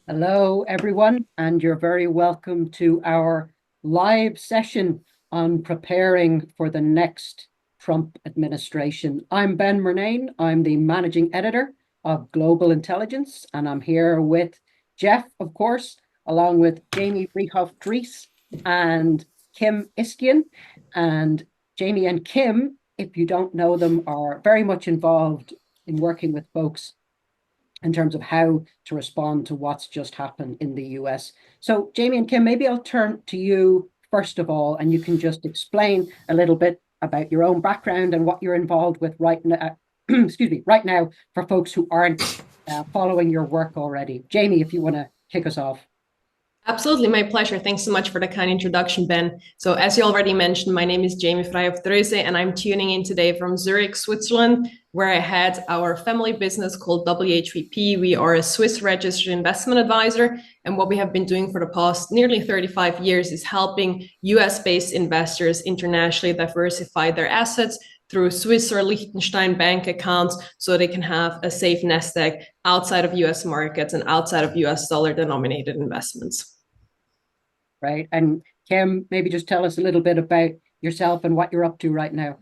Hello, everyone, and you're very welcome to our live session on preparing for the next Trump administration. I'm Ben Murnane. I'm the managing editor of Global Intelligence, and I'm here with Jeff, of course, along with Jamie Vrijhof-Droese and Kim Iskyan. And Jamie and Kim, if you don't know them, are very much involved in working with folks in terms of how to respond to what's just happened in the US. So, Jamie and Kim, maybe I'll turn to you first of all, and you can just explain a little bit about your own background and what you're involved with right now. Excuse me, right now for folks who aren't following your work already. Jamie, if you want to kick us off. Absolutely, my pleasure. Thanks so much for the kind introduction, Ben. So as you already mentioned, my name is Jamie Vrijhof-Droese, and I'm tuning in today from Zurich, Switzerland, where I had our family business called WHVP. We are a Swiss registered investment advisor, and what we have been doing for the past nearly 35 years is helping US-based investors internationally diversify their assets through Swiss or Liechtenstein bank accounts so they can have a safe nest egg outside of US markets and outside of US dollar denominated investments. Right. And Kim, maybe just tell us a little bit about yourself and what you're up to right now.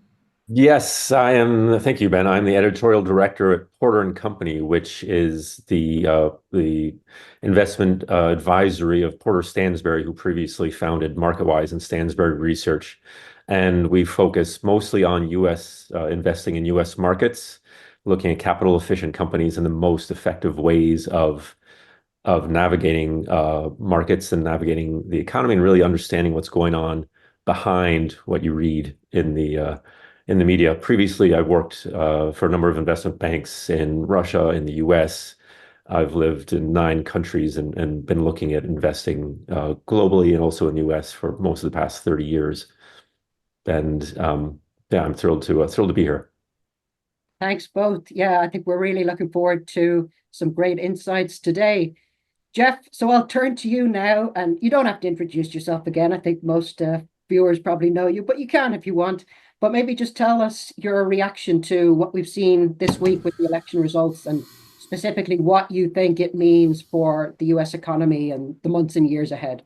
Yes, I am. Thank you, Ben. I'm the editorial director at Porter and Company, which is the investment advisory of Porter Stansberry, who previously founded MarketWise and Stansberry Research. And we focus mostly on U.S. Investing in U.S. markets, looking at capital efficient companies and the most effective ways of navigating markets and navigating the economy and really understanding what's going on behind what you read in the media. Previously, I worked for a number of investment banks in Russia, in the US. I've lived in 9 countries and been looking at investing globally and also in the US for most of the past 30 years. And yeah, I'm thrilled to be here. Thanks both. Yeah, I think we're really looking forward to some great insights today. Jeff, so I'll turn to you now, and you don't have to introduce yourself again. I think most viewers probably know you, but you can if you want. But maybe just tell us your reaction to what we've seen this week with the election results and specifically what you think it means for the US economy and the months and years ahead.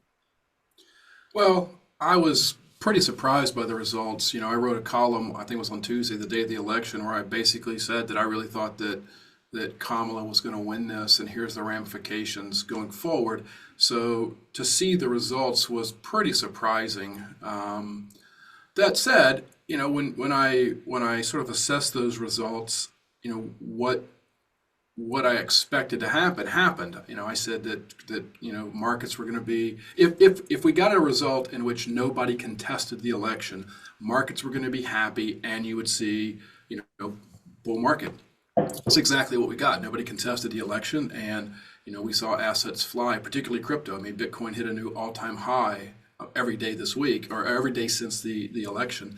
Well, I was pretty surprised by the results. I wrote a column, I think it was on Tuesday, the day of the election, where I basically said that I really thought that Kamala was going to win this, and here's the ramifications going forward. So to see the results was pretty surprising. That said, when I sort of assessed those results, what I expected to happen happened. I said that markets were going to be, if we got a result in which nobody contested the election, markets were going to be happy, and you would see bull market. That's exactly what we got. Nobody contested the election, and we saw assets fly, particularly crypto. I mean, Bitcoin hit a new all-time high every day this week, or every day since the election.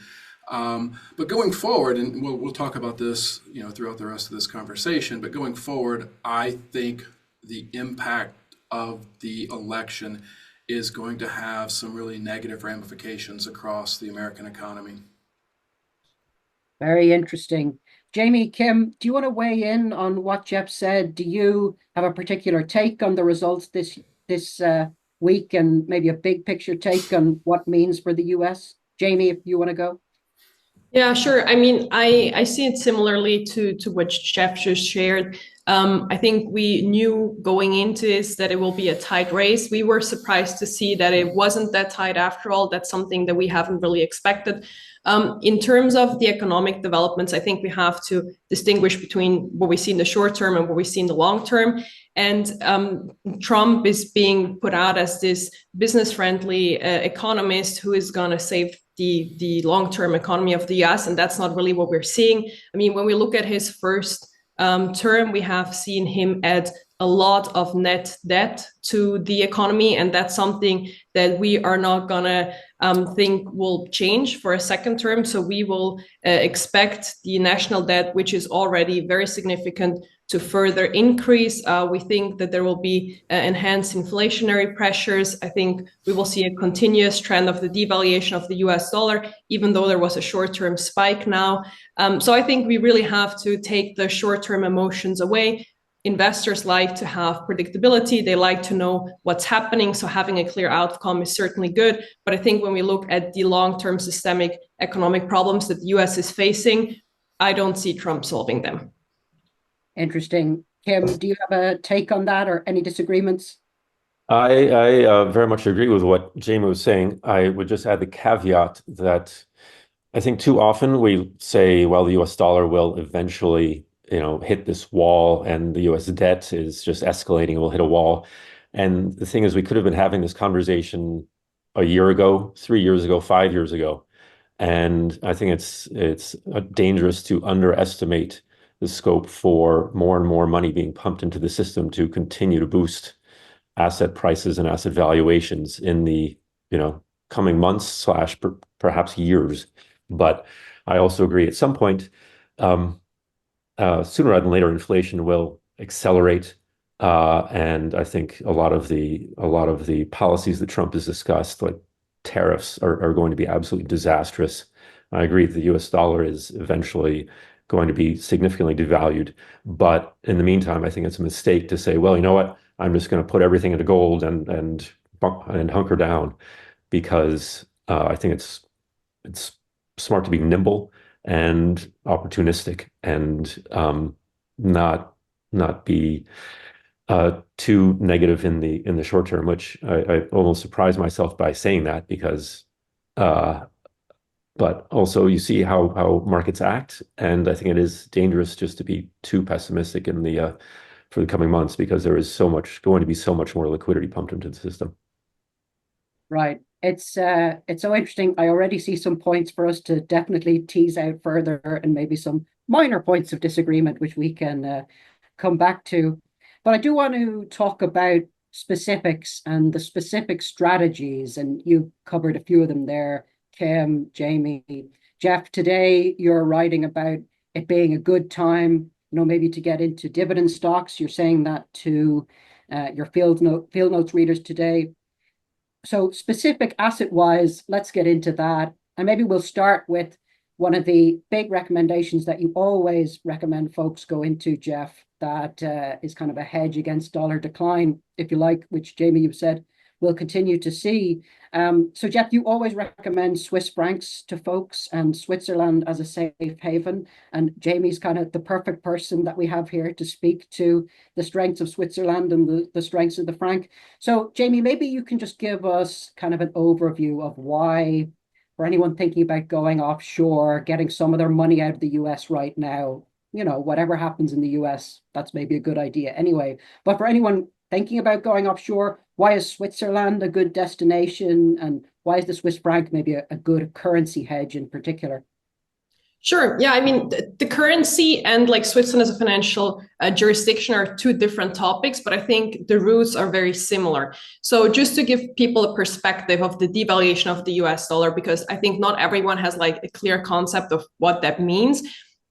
But going forward, and we'll talk about this, throughout the rest of this conversation. But going forward, I think the impact of the election is going to have some really negative ramifications across the American economy. Very interesting. Jamie, Kim, do you want to weigh in on what Jeff said? Do you have a particular take on the results this week, and maybe a big picture take on what it means for the US? Jamie, if you want to go. Yeah, sure. I mean, I see it similarly to what Jeff just shared. I think we knew going into this that it will be a tight race. We were surprised to see that it wasn't that tight after all. That's something that we haven't really expected. In terms of the economic developments, I think we have to distinguish between what we see in the short term and what we see in the long term. And Trump is being put out as this business-friendly economist who is going to save the long-term economy of the US, and that's not really what we're seeing. I mean, when we look at his first term, we have seen him add a lot of net debt to the economy, and that's something that we are not gonna think will change for a second term. So we will expect the national debt, which is already very significant, to further increase. We think that there will be enhanced inflationary pressures. I think we will see a continuous trend of the devaluation of the US dollar, even though there was a short-term spike now. So I think we really have to take the short-term emotions away, investors like to have predictability. They like to know what's happening. So having a clear outcome is certainly good. But I think when we look at the long-term systemic economic problems that the US is facing, I don't see Trump solving them. Interesting. Kim, do you have a take on that or any disagreements? I very much agree with what Jamie was saying. I would just add the caveat that I think too often we say, well, the US dollar will eventually, hit this wall and the US debt is just escalating, we'll hit a wall. And the thing is, we could have been having this conversation a year ago, 3 years ago, 5 years ago. And I think it's dangerous to underestimate the scope for more and more money being pumped into the system to continue to boost asset prices and asset valuations in the, coming months slash perhaps years. But I also agree at some point, sooner rather than later, inflation will accelerate. And I think a lot of the policies that Trump has discussed, like tariffs, are going to be absolutely disastrous. I agree that the US dollar is eventually going to be significantly devalued. But in the meantime, I think it's a mistake to say, well, you know what, I'm just going to put everything into gold and hunker down, because I think it's smart to be nimble and opportunistic and not be too negative in the short term, which I almost surprised myself by saying that, because but also you see how markets act, and I think it is dangerous just to be too pessimistic in the for the coming months, because there is going to be so much more liquidity pumped into the system. Right. It's so interesting. I already see some points for us to definitely tease out further, and maybe some minor points of disagreement, which we can come back to. But I do want to talk about specifics and the specific strategies, and you covered a few of them there, Kim, Jamie, Jeff. Today, you're writing about it being a good time, maybe to get into dividend stocks. You're saying that to your field notes readers today. So specific asset-wise, let's get into that. And maybe we'll start with one of the big recommendations that you always recommend folks go into, Jeff, that is kind of a hedge against dollar decline, if you like, which, Jamie, you've said we'll continue to see. So, Jeff, you always recommend Swiss francs to folks and Switzerland as a safe haven. And Jamie's kind of the perfect person that we have here to speak to the strengths of Switzerland and the strengths of the franc. So, Jamie, maybe you can just give us kind of an overview of why, for anyone thinking about going offshore, getting some of their money out of the US right now, whatever happens in the US, that's maybe a good idea anyway. But for anyone thinking about going offshore, why is Switzerland a good destination, and why is the Swiss franc maybe a good currency hedge in particular? Sure. Yeah, I mean, the currency and like Switzerland as a financial jurisdiction are two different topics, but I think the roots are very similar. So just to give people a perspective of the devaluation of the US dollar, because I think not everyone has like a clear concept of what that means.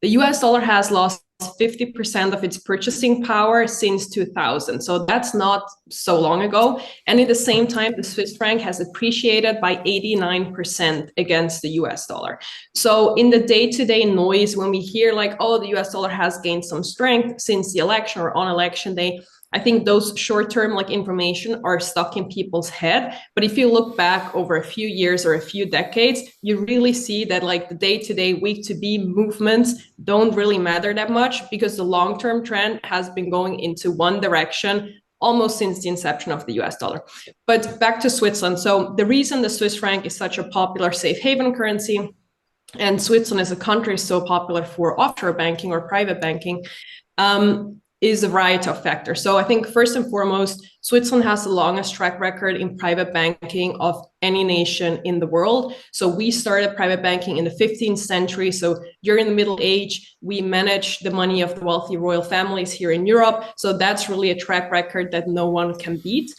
The US dollar has lost 50% of its purchasing power since 2000. So that's not so long ago. And at the same time, the Swiss franc has appreciated by 89% against the US dollar. So in the day-to-day noise, when we hear like, oh, the US dollar has gained some strength since the election or on election day, I think those short-term like information are stuck in people's head. But if you look back over a few years or a few decades, you really see that like the day-to-day, week-to-be movements don't really matter that much, because the long-term trend has been going into one direction almost since the inception of the US dollar. But back to Switzerland. So the reason the Swiss franc is such a popular safe haven currency, and Switzerland as a country is so popular for offshore banking or private banking, is a variety of factors. So I think first and foremost, Switzerland has the longest track record in private banking of any nation in the world. So we started private banking in the 15th century. So during the Middle Age, we managed the money of the wealthy royal families here in Europe. So that's really a track record that no one can beat.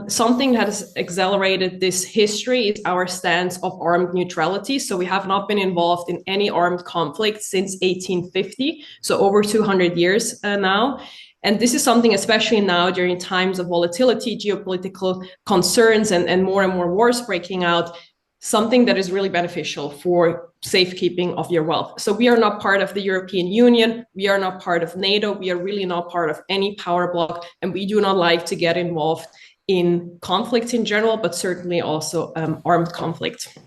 Something that has accelerated this history is our stance of armed neutrality. So we have not been involved in any armed conflict since 1850, so over 200 years now. And this is something, especially now during times of volatility, geopolitical concerns, and more wars breaking out, something that is really beneficial for safekeeping of your wealth. So we are not part of the European Union. We are not part of NATO. We are really not part of any power bloc. And we do not like to get involved in conflicts in general, but certainly also armed conflict.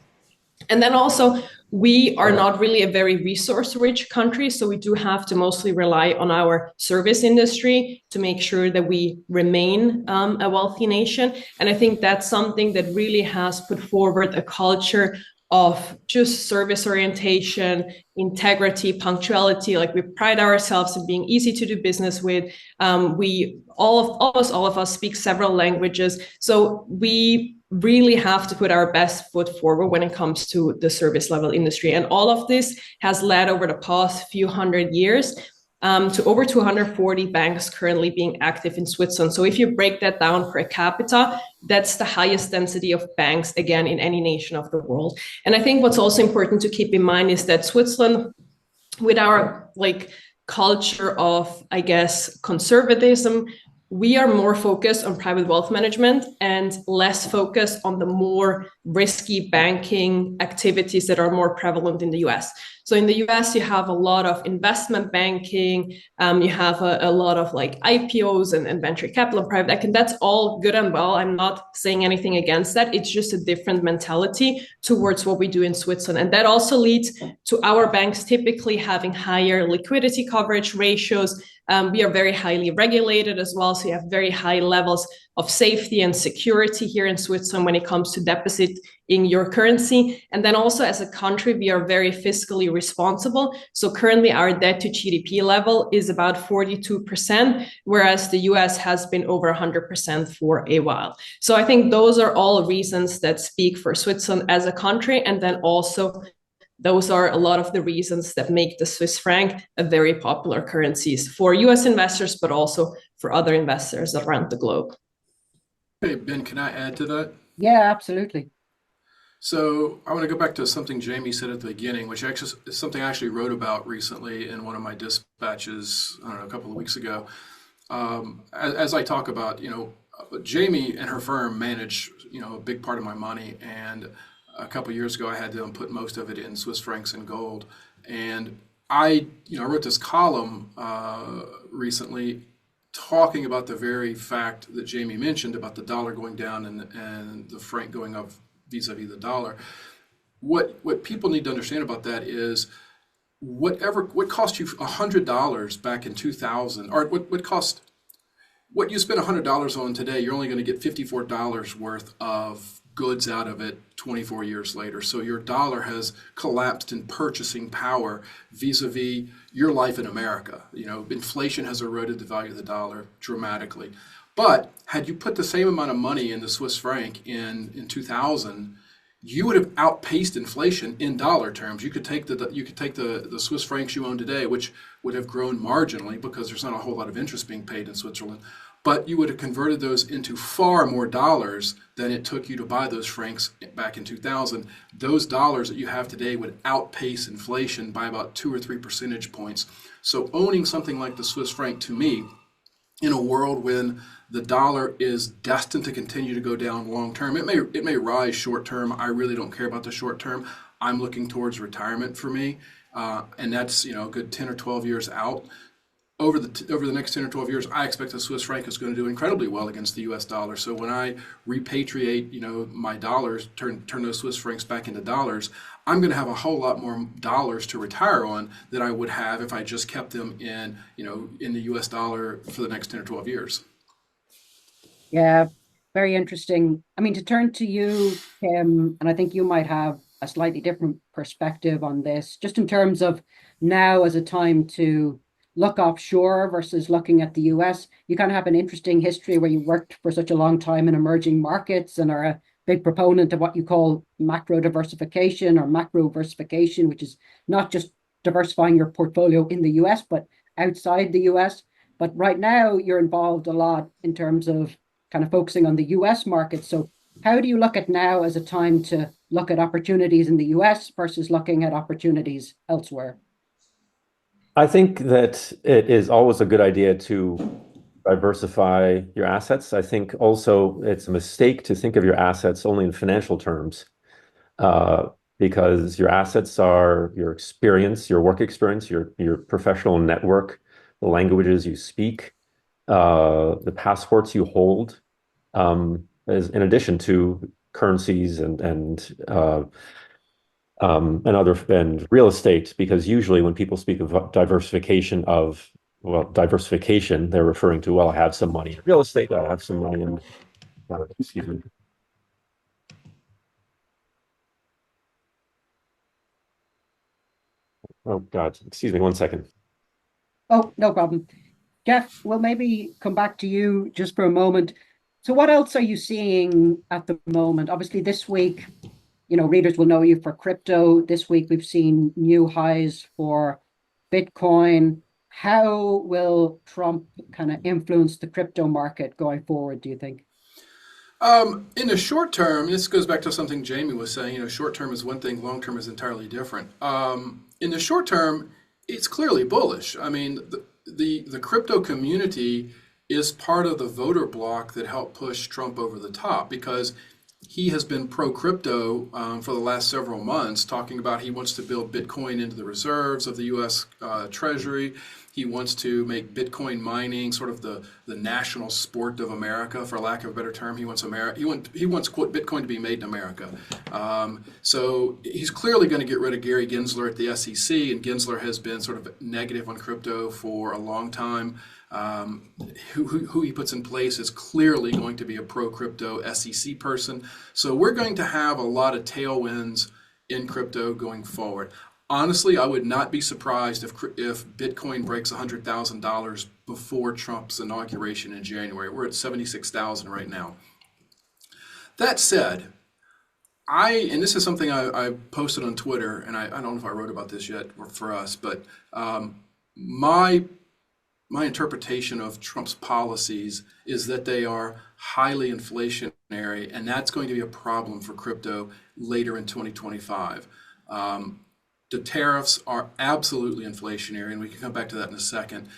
And then also, we are not really a very resource-rich country, so we do have to mostly rely on our service industry to make sure that we remain a wealthy nation. And I think that's something that really has put forward a culture of just service orientation, integrity, punctuality. Like, we pride ourselves in being easy to do business with. All of us speak several languages, so we really have to put our best foot forward when it comes to the service level industry. And all of this has led over the past few hundred years to over 240 banks currently being active in Switzerland. So if you break that down per capita, that's the highest density of banks, again, in any nation of the world. And I think what's also important to keep in mind is that Switzerland, with our culture of, I guess, conservatism, we are more focused on private wealth management and less focused on the more risky banking activities that are more prevalent in the US. So in the US, you have a lot of investment banking, you have a lot of IPOs and venture capital and private equity, and that's all good and well. I'm not saying anything against that. It's just a different mentality towards what we do in Switzerland. And that also leads to our banks typically having higher liquidity coverage ratios. We are very highly regulated as well, so you have very high levels of safety and security here in Switzerland when it comes to deposit in your currency. And then also, as a country, we are very fiscally responsible. So currently our debt to GDP level is about 42%, whereas the US has been over 100% for a while. So I think those are all reasons that speak for Switzerland as a country. And then also, those are a lot of the reasons that make the Swiss franc a very popular currency for US investors, but also for other investors around the globe. Hey, Ben, can I add to that? Yeah, absolutely. So I want to go back to something Jamie said at the beginning, which actually is something I actually wrote about recently in one of my dispatches, I don't know, a couple of weeks ago. As I talk about, Jamie and her firm manage, a big part of my money, and a couple of years ago, I had them put most of it in Swiss francs and gold. And I wrote this column recently talking about the very fact that Jamie mentioned about the dollar going down and the franc going up vis-a-vis the dollar. What people need to understand about that is what cost you $100 back in 2000, or what you spend $100 on today, you're only going to get $54 worth of goods out of it 24 years later. So your dollar has collapsed in purchasing power vis-a-vis your life in America. Inflation has eroded the value of the dollar dramatically. But had you put the same amount of money in the Swiss franc in 2000, you would have outpaced inflation in dollar terms. You could take the Swiss francs you own today, which would have grown marginally because there's not a whole lot of interest being paid in Switzerland, but you would have converted those into far more dollars than it took you to buy those francs back in 2000. Those dollars that you have today would outpace inflation by about 2 or 3 percentage points. So owning something like the Swiss franc, to me, in a world when the dollar is destined to continue to go down long term, it may rise short term. I really don't care about the short term. I'm looking towards retirement for me, and that's a good 10 or 12 years out. Over the next 10 or 12 years, I expect the Swiss franc is going to do incredibly well against the US dollar. So when I repatriate, my dollars, turn those Swiss francs back into dollars, I'm going to have a whole lot more dollars to retire on than I would have if I just kept them in the US dollar for the next 10 or 12 years. Yeah, very interesting. I mean, to turn to you, Kim, and I think you might have a slightly different perspective on this, just in terms of now as a time to look offshore versus looking at the US. You kind of have an interesting history where you worked for such a long time in emerging markets and are a big proponent of what you call macro diversification or macro versification, which is not just diversifying your portfolio in the US, but outside the US. But right now you're involved a lot in terms of kind of focusing on the US market. So how do you look at now as a time to look at opportunities in the US versus looking at opportunities elsewhere? I think that it is always a good idea to diversify your assets. I think also it's a mistake to think of your assets only in financial terms. because your assets are your experience, your work experience, your professional network, the languages you speak, the passports you hold, as in addition to currencies and other and real estate. Because usually when people speak of diversification, they're referring to, well, I have some money in real estate, I have some money in excuse me. Oh God, excuse me one second. Oh, no problem. Jeff, we'll maybe come back to you just for a moment. So what else are you seeing at the moment? Obviously, this week, readers will know you for crypto. This week, we've seen new highs for Bitcoin. How will Trump kind of influence the crypto market going forward, do you think? In the short term, this goes back to something Jamie was saying, short term is one thing, long term is entirely different. In the short term, it's clearly bullish. I mean, the crypto community is part of the voter bloc that helped push Trump over the top, because he has been pro crypto for the last several months, talking about he wants to build Bitcoin into the reserves of the U.S. Treasury. He wants to make Bitcoin mining sort of the national sport of America, for lack of a better term. He wants quote Bitcoin to be made in America. So he's clearly going to get rid of Gary Gensler at the SEC, and Gensler has been sort of negative on crypto for a long time. Who he puts in place is clearly going to be a pro-crypto SEC person. So we're going to have a lot of tailwinds in crypto going forward. Honestly, I would not be surprised if Bitcoin breaks $100,000 before Trump's inauguration in January. We're at 76,000 right now. That said, and this is something I posted on Twitter, and I don't know if I wrote about this yet for us, but my interpretation of Trump's policies is that they are highly inflationary, and that's going to be a problem for crypto later in 2025. The tariffs are absolutely inflationary, and we can come back to that in a second.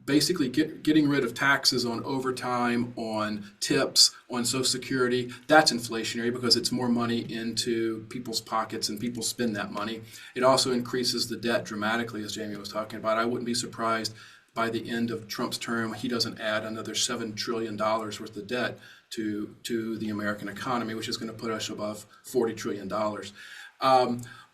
Basically, getting rid of taxes on overtime, on tips, on Social Security, that's inflationary because it's more money into people's pockets and people spend that money. It also increases the debt dramatically, as Jamie was talking about. I wouldn't be surprised by the end of Trump's term, he doesn't add another $7 trillion worth of debt to the American economy, which is going to put us above $40 trillion.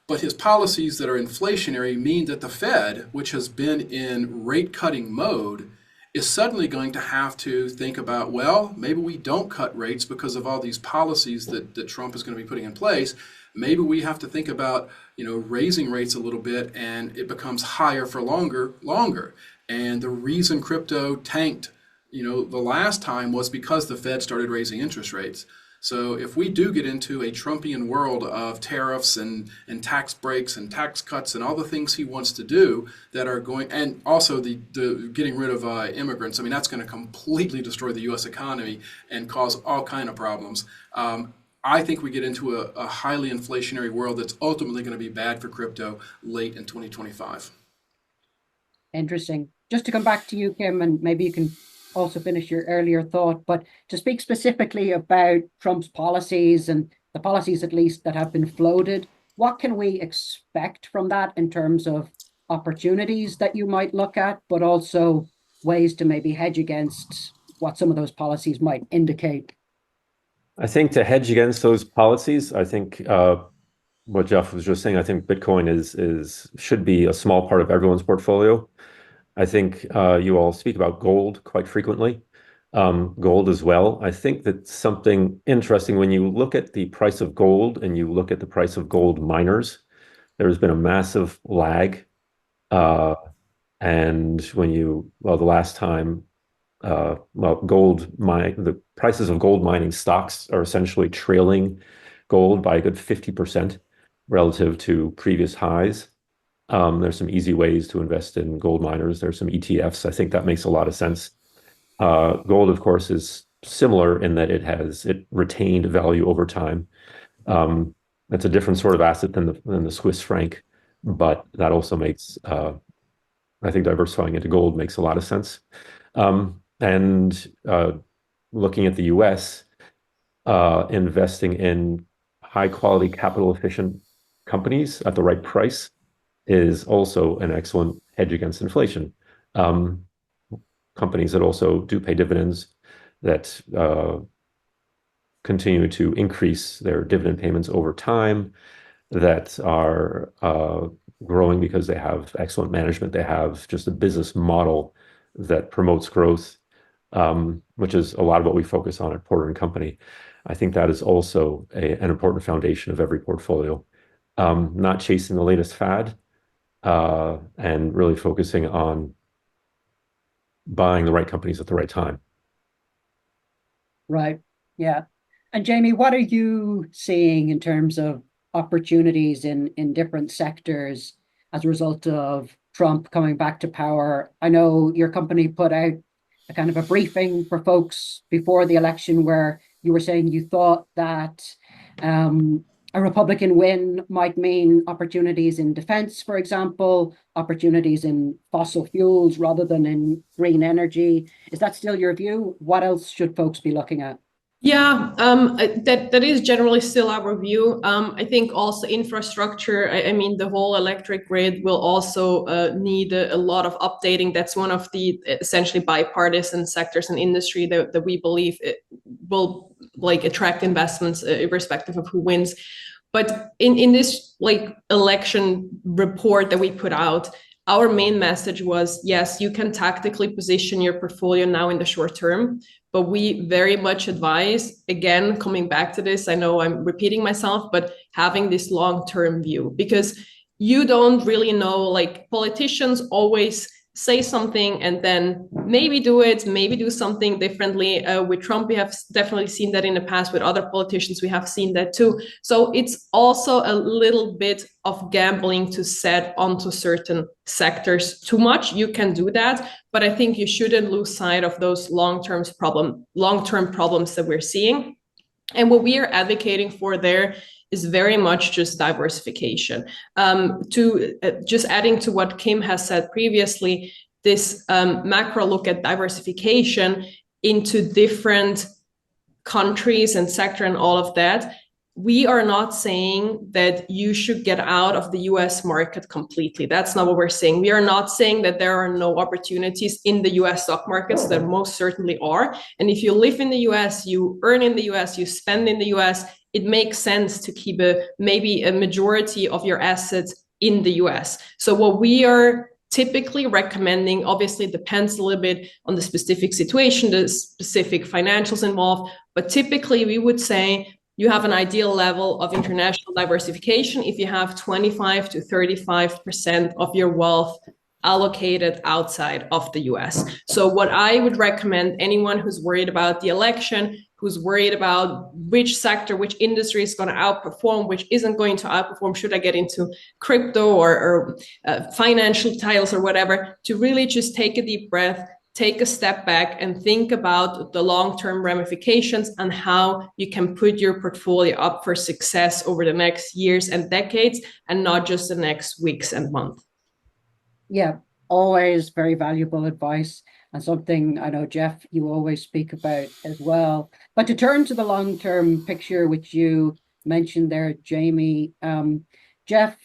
But his policies that are inflationary mean that the Fed, which has been in rate cutting mode, is suddenly going to have to think about, well, maybe we don't cut rates because of all these policies that Trump is going to be putting in place. Maybe we have to think about, raising rates a little bit, and it becomes higher for longer. And the reason crypto tanked, the last time was because the Fed started raising interest rates. So if we do get into a Trumpian world of tariffs and tax breaks and tax cuts and all the things he wants to do that are going, and also the getting rid of immigrants, I mean, that's going to completely destroy the U.S. economy and cause all kind of problems. I think we get into a highly inflationary world that's ultimately going to be bad for crypto late in 2025. Interesting. Just to come back to you, Kim, and maybe you can also finish your earlier thought, but to speak specifically about Trump's policies and the policies, at least, that have been floated, what can we expect from that in terms of opportunities that you might look at, but also ways to maybe hedge against what some of those policies might indicate? I think to hedge against those policies, I think what Jeff was just saying, I think Bitcoin should be a small part of everyone's portfolio. I think you all speak about gold quite frequently, gold as well. I think that's something interesting when you look at the price of gold and you look at the price of gold miners. There's been a massive lag. And the last time, the prices of gold mining stocks are essentially trailing gold by a good 50% relative to previous highs. There's some easy ways to invest in gold miners. There's some ETFs. I think that makes a lot of sense. Gold, of course, is similar in that it retained value over time. That's a different sort of asset than the Swiss franc, but that also makes, I think, diversifying into gold makes a lot of sense. And looking at the U.S., investing in high quality, capital efficient companies at the right price is also an excellent hedge against inflation. Companies that also do pay dividends, that continue to increase their dividend payments over time, that are growing because they have excellent management, they have just a business model that promotes growth, which is a lot of what we focus on at Porter and Company. I think that is also an important foundation of every portfolio. Not chasing the latest fad, and really focusing on buying the right companies at the right time. Right. Yeah. And Jamie, what are you seeing in terms of opportunities in different sectors as a result of Trump coming back to power? I know your company put out a kind of a briefing for folks before the election where you were saying you thought that a Republican win might mean opportunities in defense, for example, opportunities in fossil fuels rather than in green energy. Is that still your view? What else should folks be looking at? Yeah, that is generally still our view. I think also infrastructure. I mean, the whole electric grid will also need a lot of updating. That's one of the essentially bipartisan sectors and industry that we believe it will like attract investments, irrespective of who wins. But in this like election report that we put out, our main message was, yes, you can tactically position your portfolio now in the short term, but we very much advise, again, coming back to this, I know I'm repeating myself, but having this long-term view, because you don't really know, like politicians always say something and then maybe do it, maybe do something differently. With Trump, we have definitely seen that in the past. With other politicians, we have seen that too. So it's also a little bit of gambling to set onto certain sectors too much. You can do that, but I think you shouldn't lose sight of those long-term problems that we're seeing. And what we are advocating for there is very much just diversification. Just adding to what Kim has said previously, this macro look at diversification into different countries and sector and all of that. We are not saying that you should get out of the US market completely. That's not what we're saying. We are not saying that there are no opportunities in the US stock markets. There most certainly are. And if you live in the US, you earn in the US, you spend in the US, it makes sense to keep maybe a majority of your assets in the US. So what we are typically recommending, obviously it depends a little bit on the specific situation, the specific financials involved, but typically we would say you have an ideal level of international diversification if you have 25 to 35% of your wealth allocated outside of the US. So what I would recommend anyone who's worried about the election, who's worried about which sector, which industry is going to outperform, which isn't going to outperform, should I get into crypto or financial titles or whatever, to really just take a deep breath, take a step back and think about the long-term ramifications and how you can put your portfolio up for success over the next years and decades and not just the next weeks and months. Yeah, always very valuable advice and something I know, Jeff, you always speak about as well. But to turn to the long-term picture, which you mentioned there, Jamie, Jeff,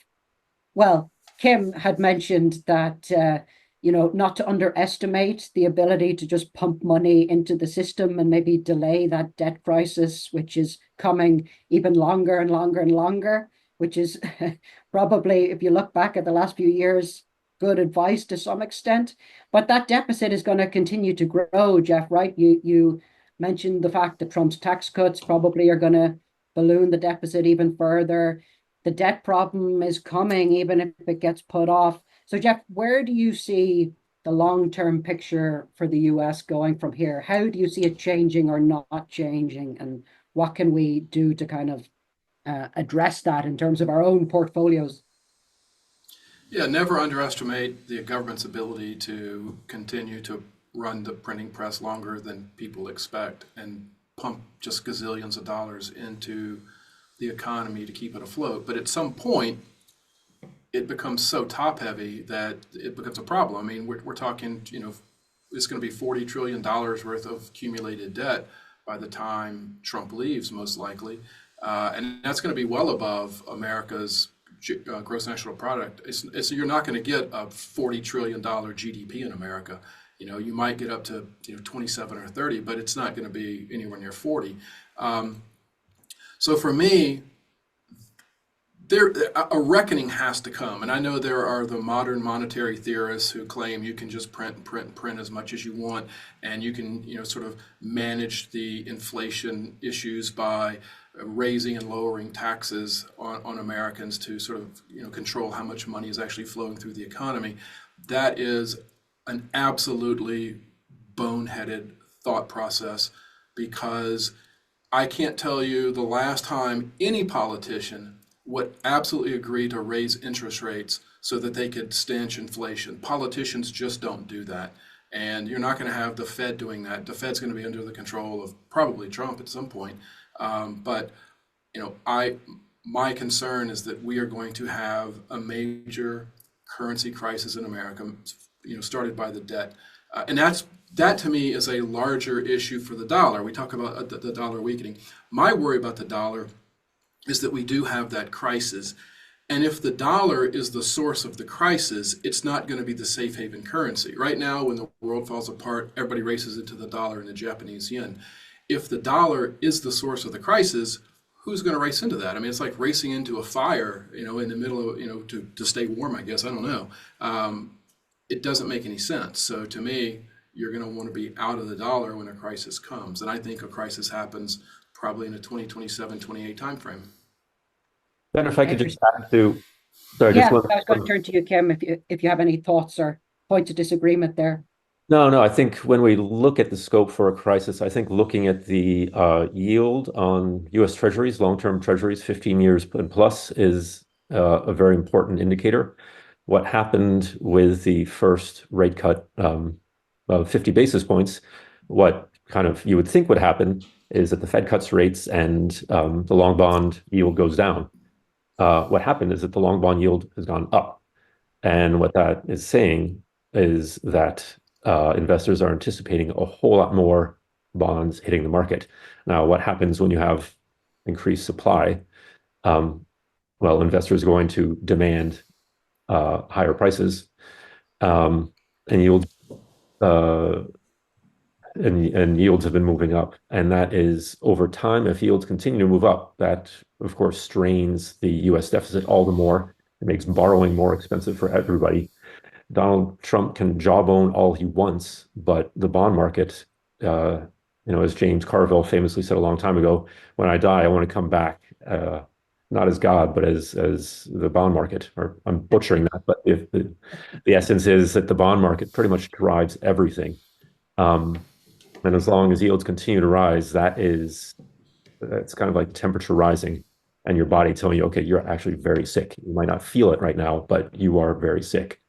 well, Kim had mentioned that, not to underestimate the ability to just pump money into the system and maybe delay that debt crisis, which is coming even longer and longer and longer, which is probably, if you look back at the last few years, good advice to some extent. But that deficit is going to continue to grow, Jeff, right? You mentioned the fact that Trump's tax cuts probably are going to balloon the deficit even further. The debt problem is coming, even if it gets put off. So, Jeff, where do you see the long-term picture for the US going from here? How do you see it changing or not changing? And what can we do to kind of address that in terms of our own portfolios? Yeah, never underestimate the government's ability to continue to run the printing press longer than people expect and pump just gazillions of dollars into the economy to keep it afloat. But at some point, it becomes so top heavy that it becomes a problem. I mean, we're talking, it's going to be $40 trillion worth of accumulated debt by the time Trump leaves, most likely. and that's going to be well above America's gross national product. You're not going to get a $40 trillion GDP in America. You might get up to 27 or 30, but it's not going to be anywhere near 40. So for me, a reckoning has to come. And I know there are the modern monetary theorists who claim you can just print and print and print as much as you want, and you can sort of manage the inflation issues by raising and lowering taxes on Americans to sort of control how much money is actually flowing through the economy. That is an absolutely boneheaded thought process, because I can't tell you the last time any politician would absolutely agree to raise interest rates so that they could stanch inflation. Politicians just don't do that. And you're not going to have the Fed doing that. The Fed's going to be under the control of probably Trump at some point. But my concern is that we are going to have a major currency crisis in America, started by the debt. And that to me is a larger issue for the dollar. We talk about the dollar weakening. My worry about the dollar is that we do have that crisis. And if the dollar is the source of the crisis, it's not going to be the safe haven currency. Right now, when the world falls apart, everybody races into the dollar and the Japanese yen. If the dollar is the source of the crisis, who's going to race into that? I mean, it's like racing into a fire, in the middle of, to stay warm, I guess. I don't know. It doesn't make any sense. So to me, you're going to want to be out of the dollar when a crisis comes. And I think a crisis happens probably in a 2027, 28 timeframe. Ben, if I could just add to, sorry, I was going to turn to you, Kim, if you have any thoughts or points of disagreement there. No, I think when we look at the scope for a crisis, I think looking at the yield on U.S. Treasuries, long-term Treasuries, 15 years and plus, is a very important indicator. What happened with the first rate cut of 50 basis points, what kind of you would think would happen is that the Fed cuts rates and the long bond yield goes down. What happened is that the long bond yield has gone up. And what that is saying is that investors are anticipating a whole lot more bonds hitting the market. Now, what happens when you have increased supply? Well, investors are going to demand higher prices, and yields and yields have been moving up. And that is over time, if yields continue to move up, that of course strains the US deficit all the more. It makes borrowing more expensive for everybody. Donald Trump can jawbone all he wants, but the bond market, as James Carville famously said a long time ago, when I die, I want to come back, not as God, but as the bond market. Or I'm butchering that, but if the essence is that the bond market pretty much drives everything. And as long as yields continue to rise, that's kind of like temperature rising and your body telling you, okay, you're actually very sick. You might not feel it right now, but you are very sick.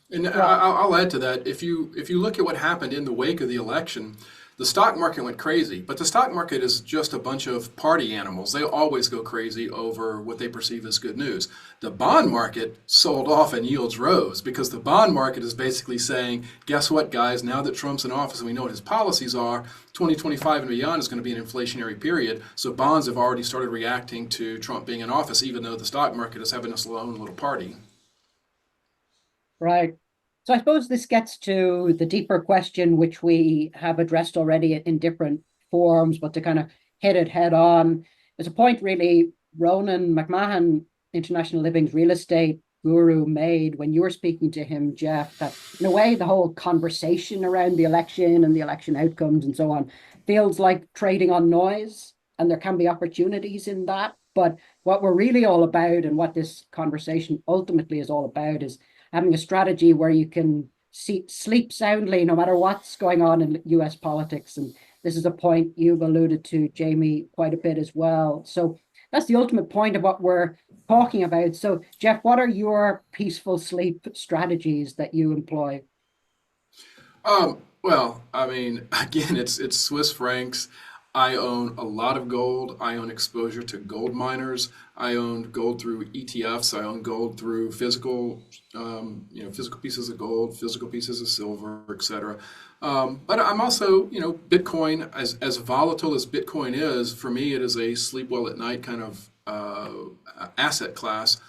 And I'll add to that. If you look at what happened in the wake of the election, the stock market went crazy, but the stock market is just a bunch of party animals. They always go crazy over what they perceive as good news. The bond market sold off and yields rose because the bond market is basically saying, guess what, guys, now that Trump's in office and we know what his policies are, 2025 and beyond is going to be an inflationary period. So bonds have already started reacting to Trump being in office, even though the stock market is having its own little party. Right. So I suppose this gets to the deeper question, which we have addressed already in different forms, but to kind of hit it head on. There's a point really Ronan McMahon, International Living's real estate guru, made when you were speaking to him, Jeff, that in a way, the whole conversation around the election and the election outcomes and so on feels like trading on noise, and there can be opportunities in that. But what we're really all about and what this conversation ultimately is all about is having a strategy where you can sleep soundly no matter what's going on in US politics. And this is a point you've alluded to, Jamie, quite a bit as well. So that's the ultimate point of what we're talking about. So, Jeff, what are your peaceful sleep strategies that you employ? Well, I mean, again, it's Swiss francs. I own a lot of gold. I own exposure to gold miners. I own gold through ETFs. I own gold through physical, physical pieces of gold, physical pieces of silver, etc. But I'm also, Bitcoin, as volatile as Bitcoin is, for me, it is a sleep well at night kind of asset class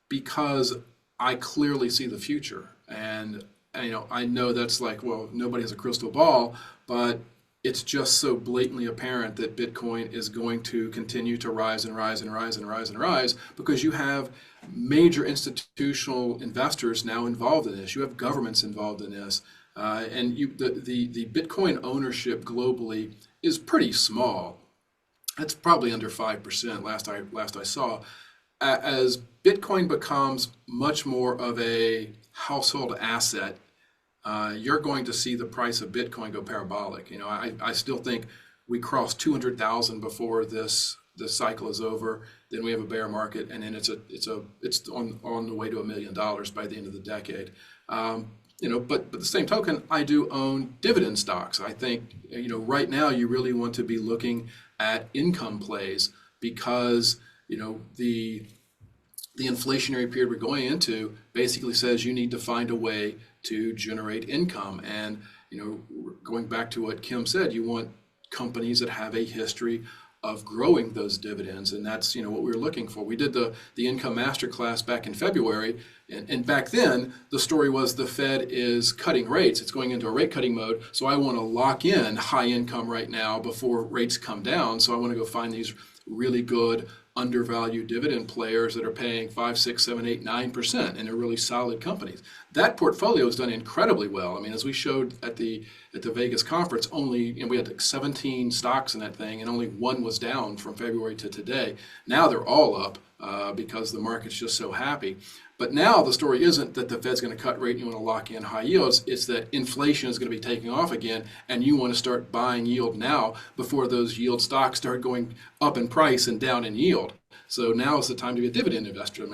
because I clearly see the future. And I know that's like, well, nobody has a crystal ball, but it's just so blatantly apparent that Bitcoin is going to continue to rise and rise and rise and rise and rise because you have major institutional investors now involved in this. You have governments involved in this. The Bitcoin ownership globally is pretty small. It's probably under 5% last I saw. As Bitcoin becomes much more of a household asset, you're going to see the price of Bitcoin go parabolic. I still think we cross 200,000 before this cycle is over. Then we have a bear market, and then it's on the way to $1 million by the end of the decade. But the same token, I do own dividend stocks. I think right now you really want to be looking at income plays because the inflationary period we're going into basically says you need to find a way to generate income. And going back to what Kim said, you want companies that have a history of growing those dividends, and that's what we were looking for. We did the income masterclass back in February, and back then the story was the Fed is cutting rates. It's going into a rate cutting mode, so I want to lock in high income right now before rates come down. So I want to go find these really good undervalued dividend players that are paying 5, 6, 7, 8, 9%, and they're really solid companies. That portfolio has done incredibly well. I mean, as we showed at the Vegas conference, we had like 17 stocks in that thing, and only one was down from February to today. Now they're all up because the market's just so happy. But now the story isn't that the Fed's going to cut rate and you want to lock in high yields. It's that inflation is going to be taking off again, and you want to start buying yield now before those yield stocks start going up in price and down in yield. So now is the time to be a dividend investor.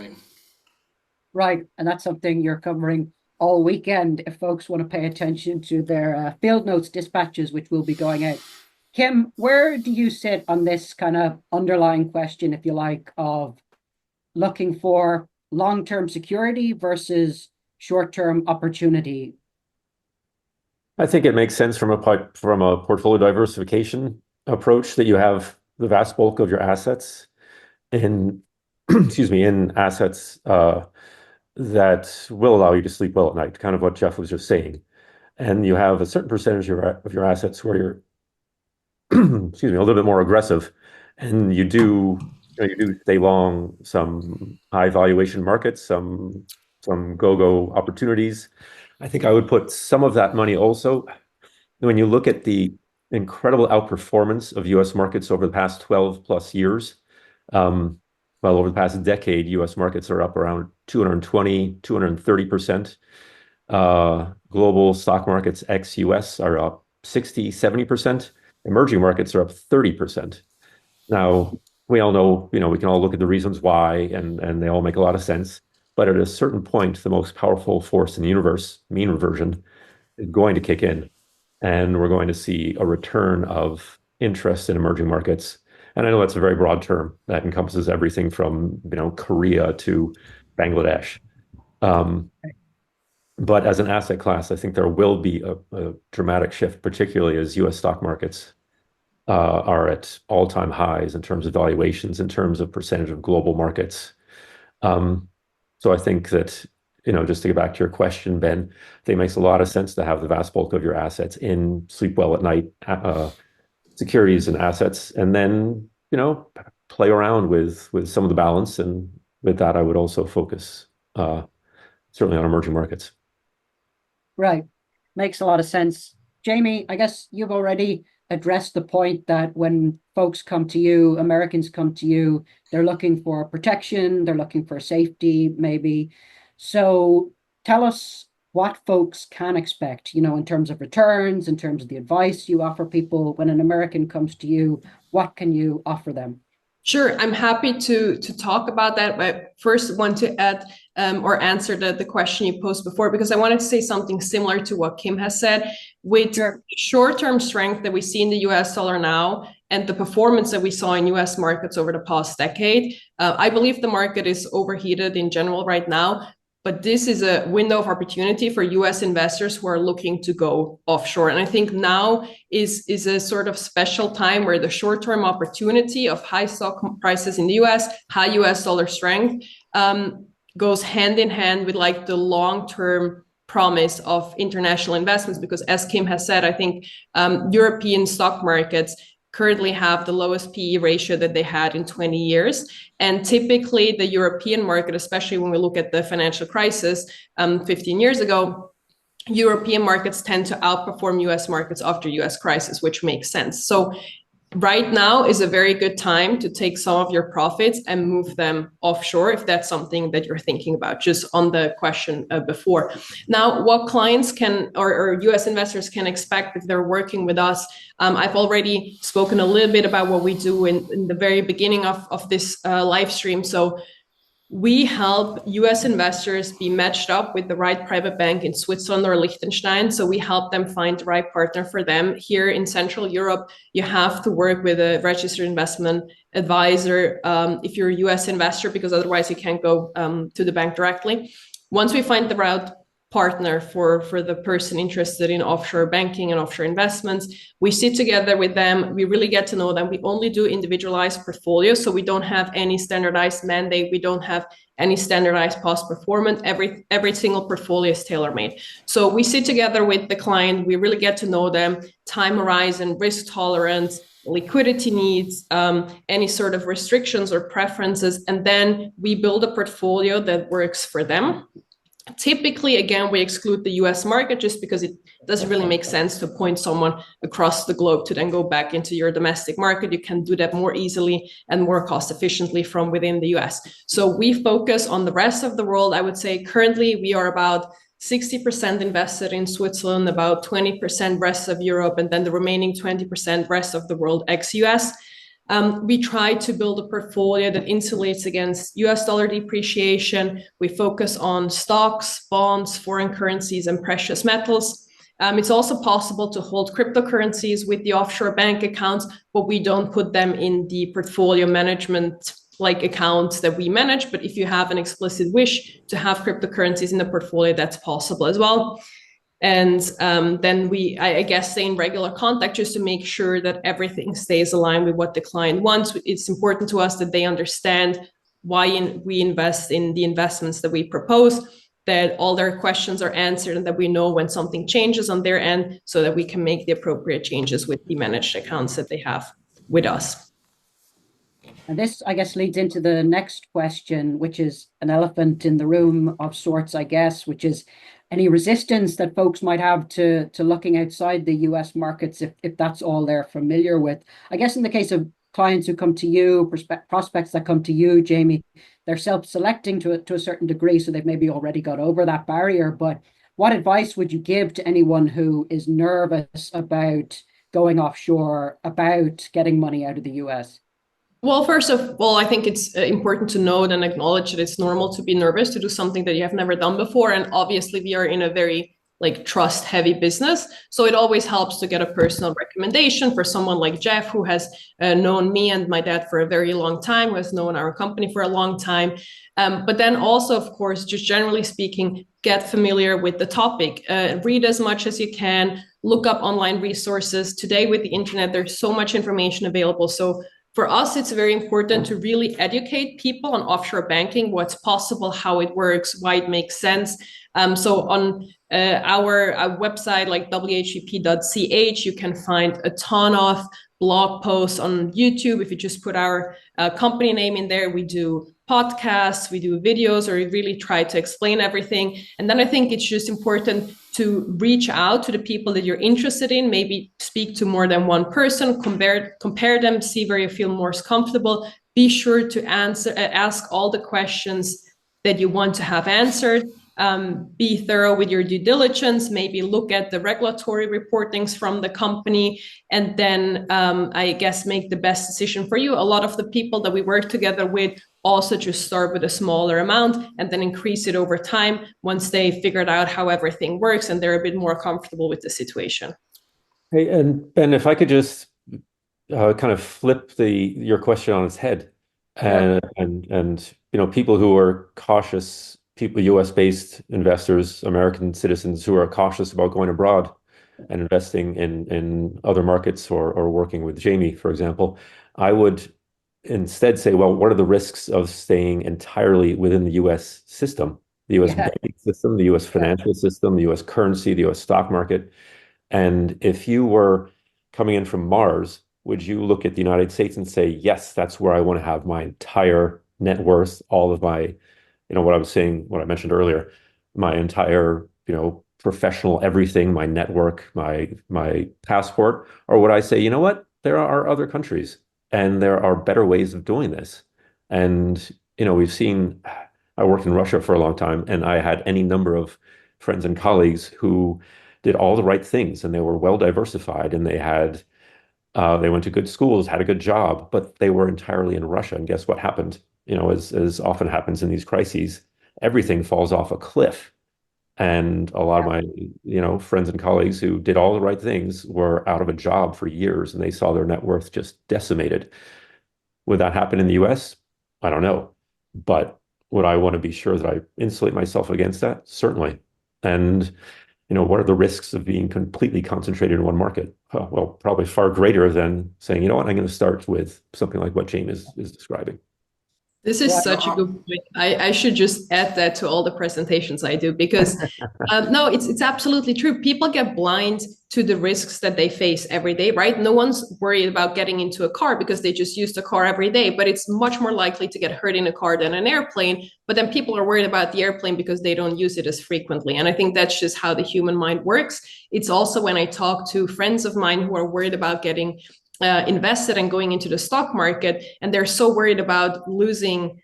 Right, and that's something you're covering all weekend if folks want to pay attention to their field notes dispatches, which will be going out. Kim, where do you sit on this kind of underlying question, if you like, of looking for long-term security versus short-term opportunity? I think it makes sense from a portfolio diversification approach that you have the vast bulk of your assets in in assets that will allow you to sleep well at night, kind of what Jeff was just saying. And you have a certain percentage of your assets where you're a little bit more aggressive, and you do stay long some high valuation markets, some go-go opportunities. I think I would put some of that money also when you look at the incredible outperformance of U.S. markets over the past 12 plus years. Over the past decade, U.S. markets are up around 220, 230%. Global stock markets ex-US are up 60, 70%. Emerging markets are up 30%. Now, we all know, we can all look at the reasons why, and they all make a lot of sense. But at a certain point, the most powerful force in the universe, mean reversion, is going to kick in. And we're going to see a return of interest in emerging markets. And I know that's a very broad term that encompasses everything from, Korea to Bangladesh. But as an asset class, I think there will be a dramatic shift, particularly as U.S. stock markets are at all-time highs in terms of valuations, in terms of percentage of global markets. So I think that, just to get back to your question, Ben, I think it makes a lot of sense to have the vast bulk of your assets in sleep well at night securities and assets, and then, play around with some of the balance. And with that, I would also focus certainly on emerging markets. Right. Makes a lot of sense. Jamie, I guess you've already addressed the point that when folks come to you, Americans come to you, they're looking for protection, they're looking for safety, maybe. So tell us what folks can expect, in terms of returns, in terms of the advice you offer people. When an American comes to you, what can you offer them? Sure, I'm happy to talk about that, but first want to add or answer the question you posed before, because I wanted to say something similar to what Kim has said. With short-term strength that we see in the US dollar now and the performance that we saw in US markets over the past decade, I believe the market is overheated in general right now. But this is a window of opportunity for US investors who are looking to go offshore. And I think now is a sort of special time where the short-term opportunity of high stock prices in the US, high US dollar strength, goes hand in hand with like the long-term promise of international investments. Because as Kim has said, I think European stock markets currently have the lowest PE ratio that they had in 20 years. And typically the European market, especially when we look at the financial crisis 15 years ago, European markets tend to outperform US markets after US crisis, which makes sense. So right now is a very good time to take some of your profits and move them offshore, if that's something that you're thinking about, just on the question before. Now, what clients can or US investors can expect if they're working with us, I've already spoken a little bit about what we do in the very beginning of this live stream. So we help US investors be matched up with the right private bank in Switzerland or Liechtenstein. So we help them find the right partner for them. Here in Central Europe, you have to work with a registered investment advisor if you're a US investor, because otherwise you can't go to the bank directly. Once we find the right partner for the person interested in offshore banking and offshore investments, we sit together with them. We really get to know them. We only do individualized portfolios, so we don't have any standardized mandate. We don't have any standardized past performance. Every single portfolio is tailor-made. So we sit together with the client. We really get to know them, time horizon, risk tolerance, liquidity needs, any sort of restrictions or preferences, and then we build a portfolio that works for them. Typically, again, we exclude the US market just because it doesn't really make sense to appoint someone across the globe to then go back into your domestic market. You can do that more easily and more cost efficiently from within the US. So we focus on the rest of the world. I would say currently we are about 60% invested in Switzerland, about 20% rest of Europe, and then the remaining 20% rest of the world ex-US. We try to build a portfolio that insulates against US dollar depreciation. We focus on stocks, bonds, foreign currencies, and precious metals. It's also possible to hold cryptocurrencies with the offshore bank accounts, but we don't put them in the portfolio management like accounts that we manage. But if you have an explicit wish to have cryptocurrencies in the portfolio, that's possible as well. And then we, I guess, stay in regular contact just to make sure that everything stays aligned with what the client wants. It's important to us that they understand why we invest in the investments that we propose, that all their questions are answered, and that we know when something changes on their end so that we can make the appropriate changes with the managed accounts that they have with us. And this, I guess, leads into the next question, which is an elephant in the room of sorts, I guess, which is any resistance that folks might have to looking outside the US markets if that's all they're familiar with. I guess in the case of clients who come to you, prospects that come to you, Jamie, they're self-selecting to a certain degree, so they've maybe already got over that barrier. But what advice would you give to anyone who is nervous about going offshore, about getting money out of the US? Well, first of all, I think it's important to note and acknowledge that it's normal to be nervous to do something that you have never done before. And obviously we are in a very trust heavy business. So it always helps to get a personal recommendation for someone like Jeff, who has known me and my dad for a very long time, who has known our company for a long time. But then also, of course, just generally speaking, get familiar with the topic, read as much as you can, look up online resources. Today with the internet, there's so much information available. So for us, it's very important to really educate people on offshore banking, what's possible, how it works, why it makes sense. So on our website, like WHVP.ch, you can find a ton of blog posts on YouTube. If you just put our company name in there, we do podcasts, we do videos, or we really try to explain everything. And then I think it's just important to reach out to the people that you're interested in, maybe speak to more than one person, compare them, see where you feel most comfortable. Be sure to ask all the questions that you want to have answered. be thorough with your due diligence, maybe look at the regulatory reportings from the company, and then I guess make the best decision for you. A lot of the people that we work together with also just start with a smaller amount and then increase it over time once they figured out how everything works and they're a bit more comfortable with the situation. Hey, and Ben, if I could just kind of flip your question on its head, Yeah. and people who are cautious, people US based investors, American citizens who are cautious about going abroad and investing in other markets or working with Jamie, for example, I would instead say, well, what are the risks of staying entirely within the US system, the US Yeah. banking system, the US Yeah. financial system, the US currency, the US stock market? And if you were coming in from Mars, would you look at the United States and say, yes, that's where I want to have my entire net worth, all of my, what I was saying, what I mentioned earlier, my entire, professional everything, my network, my passport? Or would I say, you know what? There are other countries and there are better ways of doing this. And, we've seen, I worked in Russia for a long time, and I had any number of friends and colleagues who did all the right things and they were well diversified and they went to good schools, had a good job, but they were entirely in Russia. And guess what happened? As often happens in these crises, everything falls off a cliff. And a lot of my, friends and colleagues who did all the right things were out of a job for years and they saw their net worth just decimated. Would that happen in the US? I don't know. But would I want to be sure that I insulate myself against that? Certainly. And what are the risks of being completely concentrated in one market? Well, probably far greater than saying, you know what, I'm going to start with something like what James is describing. This Yeah. is such a good point. I should just add that to all the presentations I do because no, it's absolutely true. People get blind to the risks that they face every day, right? No one's worried about getting into a car because they just use the car every day, but it's much more likely to get hurt in a car than an airplane. But then people are worried about the airplane because they don't use it as frequently. And I think that's just how the human mind works. It's also when I talk to friends of mine who are worried about getting invested and going into the stock market, and they're so worried about losing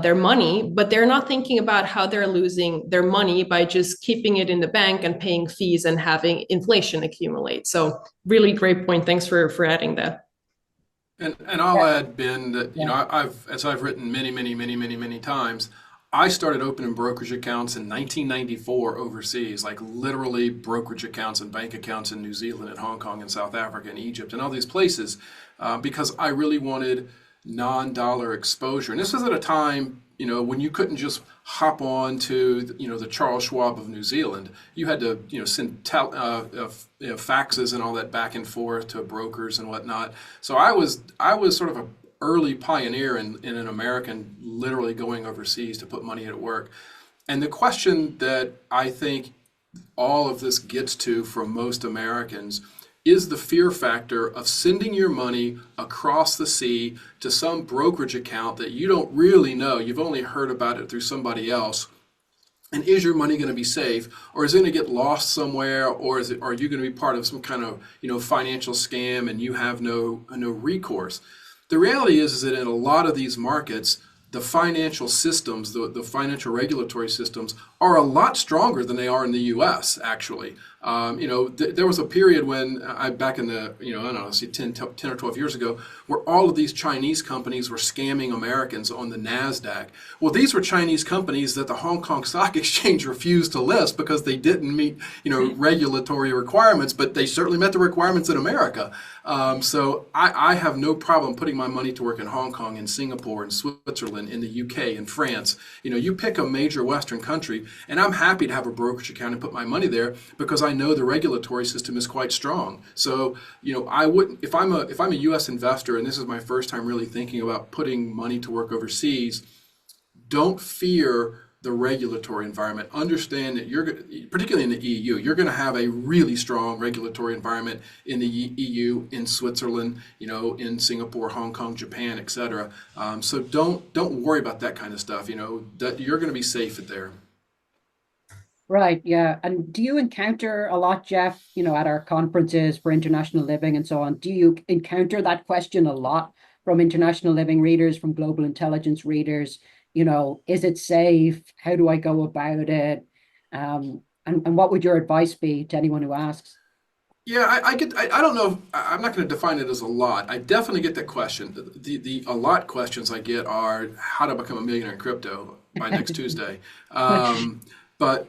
their money, but they're not thinking about how they're losing their money by just keeping it in the bank and paying fees and having inflation accumulate. So really great point. Thanks for adding that. And I'll add, Ben, that Yeah. I've written many times, I started opening brokerage accounts in 1994 overseas, like literally brokerage accounts and bank accounts in New Zealand and Hong Kong and South Africa and Egypt and all these places, because I really wanted non-dollar exposure. And this was at a time, when you couldn't just hop on to, the Charles Schwab of New Zealand. You had to, send faxes and all that back and forth to brokers and whatnot. So I was sort of a early pioneer in an American literally going overseas to put money at work. And the question that I think all of this gets to for most Americans is the fear factor of sending your money across the sea to some brokerage account that you don't really know. You've only heard about it through somebody else. And is your money going to be safe, or is it going to get lost somewhere, or are you going to be part of some kind of financial scam and you have no recourse? The reality is that in a lot of these markets, the financial systems, the financial regulatory systems are a lot stronger than they are in the U.S. actually. There was a period when back in the, I don't know, say 10 or 12 years ago, where all of these Chinese companies were scamming Americans on the NASDAQ. Well, these were Chinese companies that the Hong Kong Stock Exchange refused to list because they didn't meet, regulatory requirements, but they certainly met the requirements in America. So I have no problem putting my money to work in Hong Kong, in Singapore, in Switzerland, in the UK, in France. You pick a major Western country, and I'm happy to have a brokerage account and put my money there because I know the regulatory system is quite strong. So, I wouldn't, if I'm a US investor and this is my first time really thinking about putting money to work overseas, don't fear the regulatory environment. Understand that particularly in the EU, you're going to have a really strong regulatory environment in the EU, in Switzerland, in Singapore, Hong Kong, Japan, etc. So don't worry about that kind of stuff. That you're going to be safe there. Right, yeah. And do you encounter a lot, Jeff, at our conferences for international living and so on, do you encounter that question a lot from international living readers, from global intelligence readers? is it safe? How do I go about it? And what would your advice be to anyone who asks? Yeah, I don't know. I'm not going to define it as a lot. I definitely get that question. The a lot questions I get are how to become a millionaire in crypto by next Tuesday. But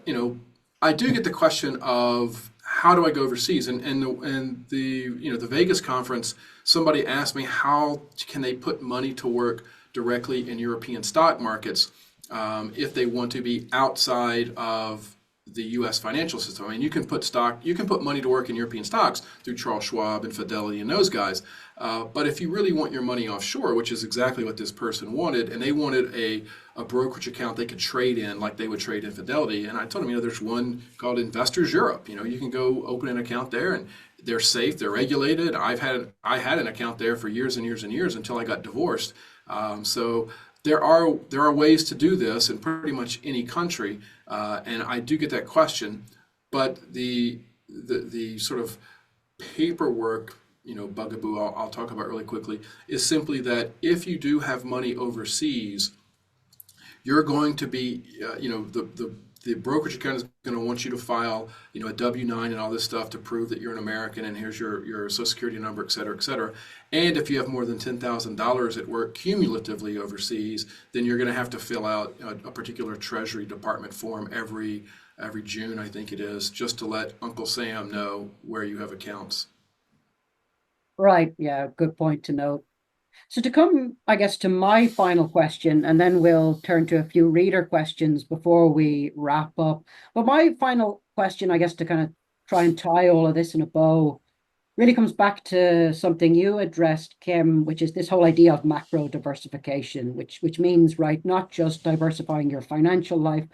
I do get the question of how do I go overseas? And the Vegas conference, somebody asked me how can they put money to work directly in European stock markets if they want to be outside of the U.S. financial system. I mean, you can put money to work in European stocks through Charles Schwab and Fidelity and those guys. But if you really want your money offshore, which is exactly what this person wanted, and they wanted a brokerage account they could trade in like they would trade in Fidelity. And I told them, there's one called Investors Europe. You can go open an account there and they're safe, they're regulated. I had an account there for years and years and years until I got divorced. So there are ways to do this in pretty much any country, and I do get that question, but the sort of paperwork bugaboo I'll talk about really quickly is simply that if you do have money overseas, you're going to be the brokerage account is going to want you to file a W-9 and all this stuff to prove that you're an American, and here's your Social Security number, et cetera, et cetera. And if you have more than $10,000 at work cumulatively overseas, then you're going to have to fill out a particular Treasury Department form every June, I think it is, just to let Uncle Sam know where you have accounts. Right. Yeah. Good point to note. So to come, I guess, to my final question, and then we'll turn to a few reader questions before we wrap up. But my final question, I guess, to kind of try and tie all of this in a bow, really comes back to something you addressed, Kim, which is this whole idea of macro diversification, which means, right, not just diversifying your financial life,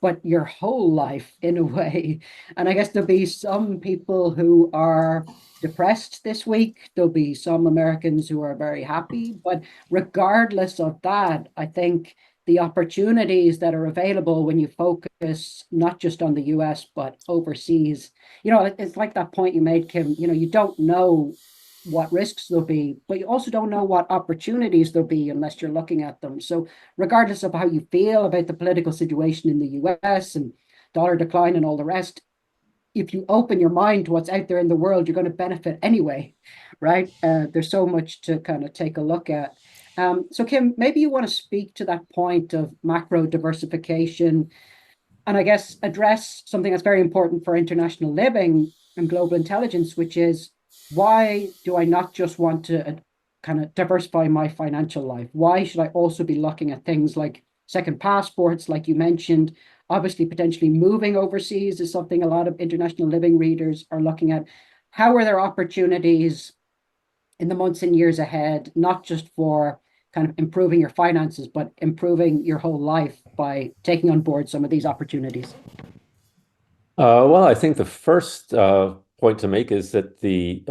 but your whole life in a way. And I guess there'll be some people who are depressed this week. There'll be some Americans who are very happy. But regardless of that, I think the opportunities that are available when you focus not just on the US, but overseas, it's like that point you made, Kim, you don't know what risks there'll be, but you also don't know what opportunities there'll be unless you're looking at them. So regardless of how you feel about the political situation in the US and dollar decline and all the rest, if you open your mind to what's out there in the world, you're going to benefit anyway, right? There's so much to kind of take a look at. So Kim, maybe you want to speak to that point of macro diversification and I guess address something that's very important for international living and global intelligence, which is why do I not just want to kind of diversify my financial life? Why should I also be looking at things like second passports, like you mentioned? Obviously, potentially moving overseas is something a lot of international living readers are looking at. How are there opportunities in the months and years ahead, not just for kind of improving your finances, but improving your whole life by taking on board some of these opportunities? Well, I think the first point to make is that the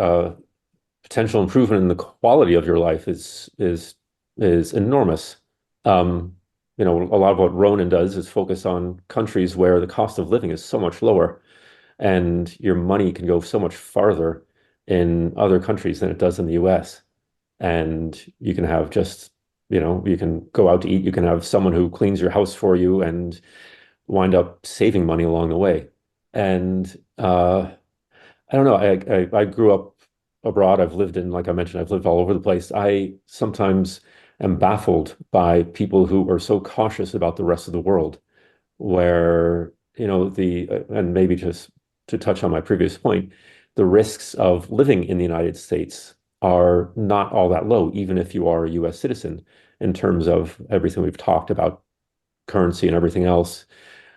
potential improvement in the quality of your life is enormous. A lot of what Ronan does is focus on countries where the cost of living is so much lower, and your money can go so much farther in other countries than it does in the US. And you can have you can go out to eat, you can have someone who cleans your house for you and wind up saving money along the way. And I don't know, I grew up abroad. I've lived like I mentioned, I've lived all over the place. I sometimes am baffled by people who are so cautious about the rest of the world, where, and maybe just to touch on my previous point, the risks of living in the United States are not all that low, even if you are a US citizen, in terms of everything we've talked about, currency and everything else.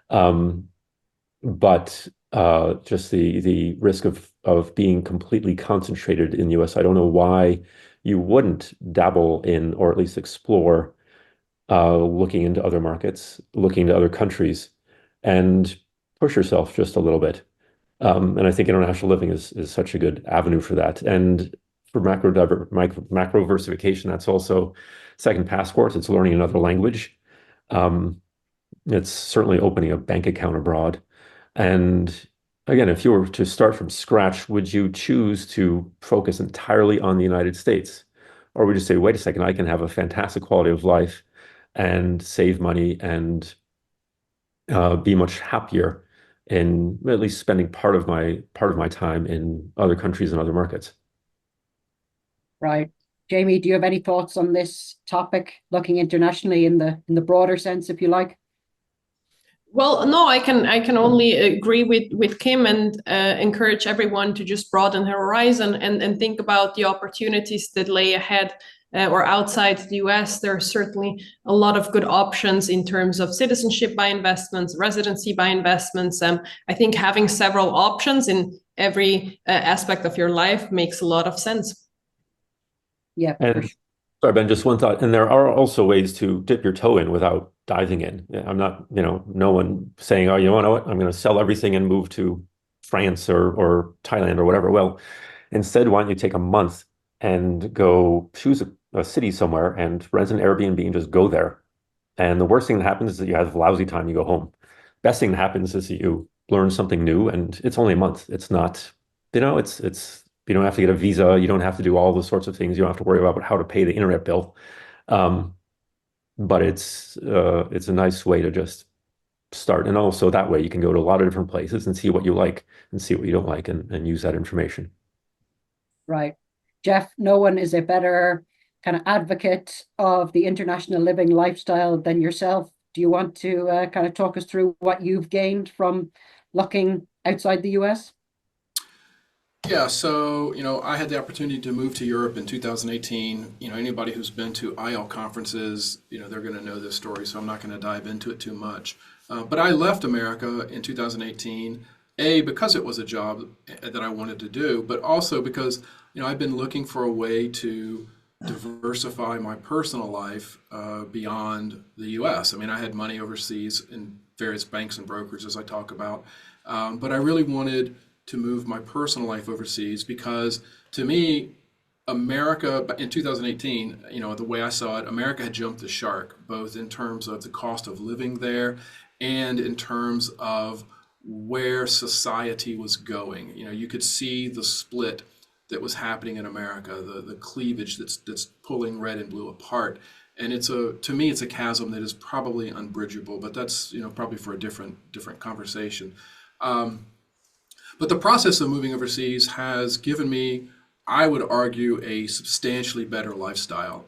But just the risk of being completely concentrated in the US, I don't know why you wouldn't dabble in, or at least explore, looking into other markets, looking to other countries, and push yourself just a little bit. And I think international living is such a good avenue for that. And for macro diversification, that's also second passports. It's learning another language. It's certainly opening a bank account abroad. And again, if you were to start from scratch, would you choose to focus entirely on the United States? Or would you say, wait a second, I can have a fantastic quality of life and save money and be much happier in at least spending part of my time in other countries and other markets. Right. Jamie, do you have any thoughts on this topic, looking internationally in the broader sense, if you like? Well, no, I can only agree with Kim and encourage everyone to just broaden their horizon and think about the opportunities that lay ahead or outside the US. There are certainly a lot of good options in terms of citizenship by investments, residency by investments. I think having several options in every aspect of your life makes a lot of sense. Yeah, for And sure. sorry, Ben, just one thought. And there are also ways to dip your toe in without diving in. I'm not, no one saying, oh, you know what, I'm going to sell everything and move to France or Thailand or whatever. Well, instead, why don't you take a month and go choose a city somewhere and rent an Airbnb and just go there. And the worst thing that happens is that you have a lousy time, you go home. Best thing that happens is that you learn something new, and it's only a month. It's not, it's you don't have to get a visa, you don't have to do all the sorts of things, you don't have to worry about how to pay the internet bill. Um, but it's a nice way to just start. And also that way you can go to a lot of different places and see what you like and see what you don't like and use that information. Right. Jeff, no one is a better kind of advocate of the international living lifestyle than yourself. Do you want to kind of talk us through what you've gained from looking outside the US? Yeah, so, I had the opportunity to move to Europe in 2018. Anybody who's been to IL conferences, they're going to know this story, so I'm not going to dive into it too much. But I left America in 2018, because it was a job that I wanted to do, but also because, I've been looking for a way to diversify my personal life beyond the US. I mean, I had money overseas in various banks and brokers, as I talk about, but I really wanted to move my personal life overseas because to me, America in 2018, the way I saw it, America had jumped the shark, both in terms of the cost of living there and in terms of where society was going. You could see the split that was happening in America, the cleavage that's pulling red and blue apart. And to me, it's a chasm that is probably unbridgeable, but that's, probably for a different conversation. But the process of moving overseas has given me, I would argue, a substantially better lifestyle.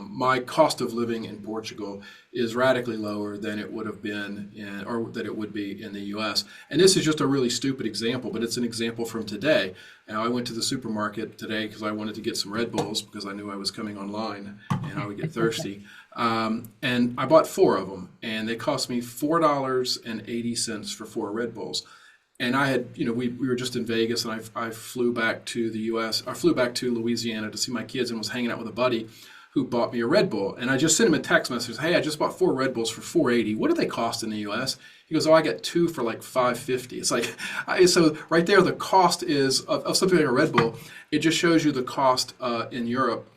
My cost of living in Portugal is radically lower than it would have been or that it would be in the US. And this is just a really stupid example, but it's an example from today. Now, I went to the supermarket today because I wanted to get some Red Bulls because I knew I was coming online and I would get thirsty. And I bought 4 of them, and they cost me $4.80 for 4 Red Bulls. And I had, we were just in Vegas, and I flew back to the U.S. I flew back to Louisiana to see my kids and was hanging out with a buddy who bought me a Red Bull. And I just sent him a text message, hey, I just bought 4 Red Bulls for $4.80. What do they cost in the U.S.? He goes, oh, I got 2 for like $5.50. It's like, so right there, the cost is of something like a Red Bull. It just shows you the cost in Europe,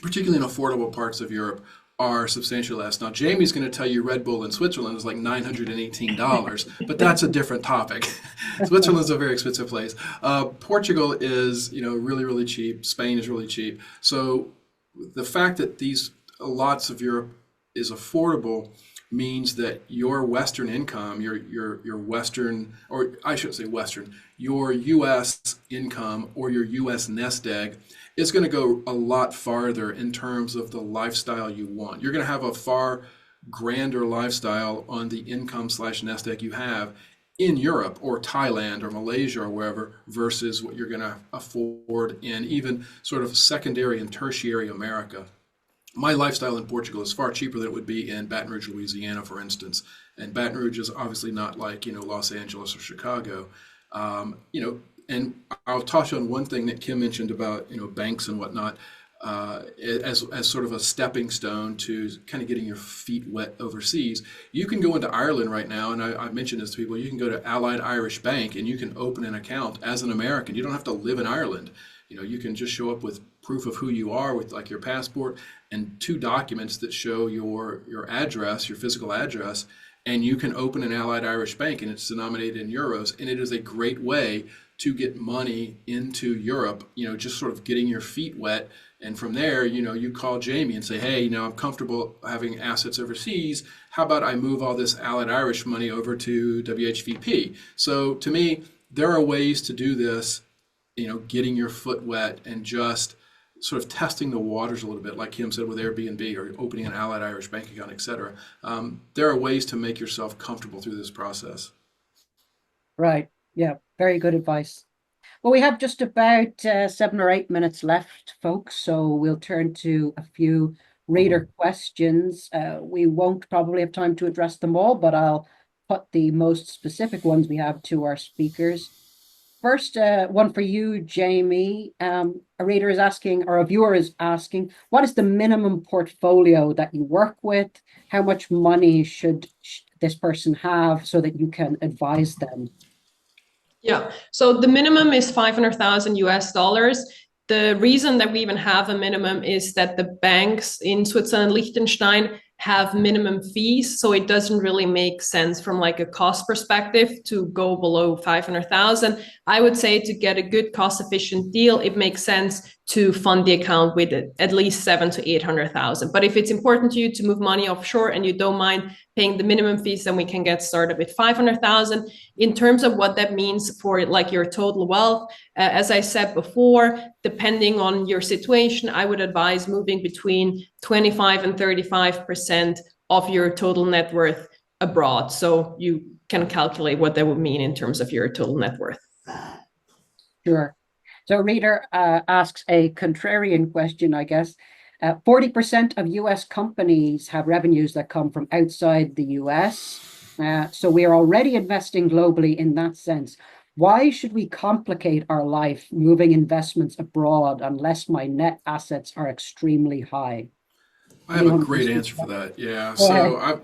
particularly in affordable parts of Europe, are substantially less. Now, Jamie's going to tell you Red Bull in Switzerland is like $918, but that's a different topic. Switzerland's a very expensive place. Portugal is, really, really cheap. Spain is really cheap. So the fact that lots of Europe is affordable means that your Western income, your Western, or I shouldn't say Western, your U.S. income or your U.S. nest egg is going to go a lot farther in terms of the lifestyle you want. You're going to have a far grander lifestyle on the income/nest egg you have in Europe or Thailand or Malaysia or wherever versus what you're going to afford in even sort of secondary and tertiary America. My lifestyle in Portugal is far cheaper than it would be in Baton Rouge, Louisiana, for instance. And Baton Rouge is obviously not like, Los Angeles or Chicago. And I'll touch on one thing that Kim mentioned about, banks and whatnot, as sort of a stepping stone to kind of getting your feet wet overseas. You can go into Ireland right now, and I mentioned this to people, you can go to Allied Irish Bank and you can open an account as an American. You don't have to live in Ireland. You can just show up with proof of who you are with like your passport and 2 documents that show your address, your physical address, and you can open an Allied Irish Bank, and it's denominated in euros, and it is a great way to get money into Europe, just sort of getting your feet wet, And from there, you call Jamie and say, hey, I'm comfortable having assets overseas. How about I move all this Allied Irish money over to WHVP? So to me, there are ways to do this, getting your foot wet and just sort of testing the waters a little bit, like Kim said with Airbnb or opening an Allied Irish bank account, et cetera. There are ways to make yourself comfortable through this process. Right. Yeah. Very good advice. Well, we have just about 7 or 8 minutes left, folks, so we'll turn to a few reader questions. We won't probably have time to address them all, but I'll put the most specific ones we have to our speakers. First, one for you, Jamie. A reader is asking, or a viewer is asking, what is the minimum portfolio that you work with? How much money should this person have so that you can advise them? Yeah, so the minimum is 500,000 US dollars. The reason that we even have a minimum is that the banks in Switzerland and Liechtenstein have minimum fees. So it doesn't really make sense from like a cost perspective to go below 500,000. I would say to get a good cost efficient deal, it makes sense to fund the account with at least 700,000 to 800,000. But if it's important to you to move money offshore and you don't mind paying the minimum fees, then we can get started with 500,000. In terms of what that means for like your total wealth, as I said before, depending on your situation, I would advise moving between 25 and 35% of your total net worth abroad. So you can calculate what that would mean in terms of your total net worth. Sure. So reader asks a contrarian question, I guess. 40% of US companies have revenues that come from outside the US. So we are already investing globally in that sense. Why should we complicate our life moving investments abroad unless my net assets are extremely high? I have a great answer for that. Yeah. So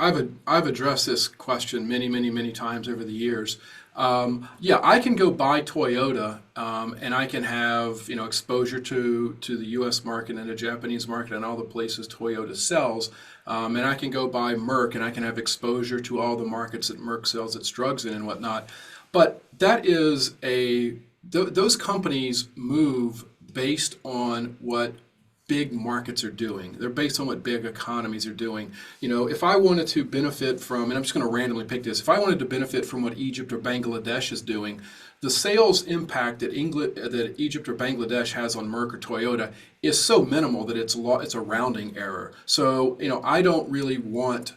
I've addressed this question many times over the years. Yeah, I can go buy Toyota, and I can have exposure to the U.S. market and the Japanese market and all the places Toyota sells, and I can go buy Merck and I can have exposure to all the markets that Merck sells its drugs in and whatnot. But that is those companies move based on what big markets are doing. They're based on what big economies are doing. If I wanted to benefit from, and I'm just going to randomly pick this, if I wanted to benefit from what Egypt or Bangladesh is doing, the sales impact that Egypt or Bangladesh has on Merck or Toyota is so minimal that it's a rounding error. So, I don't really want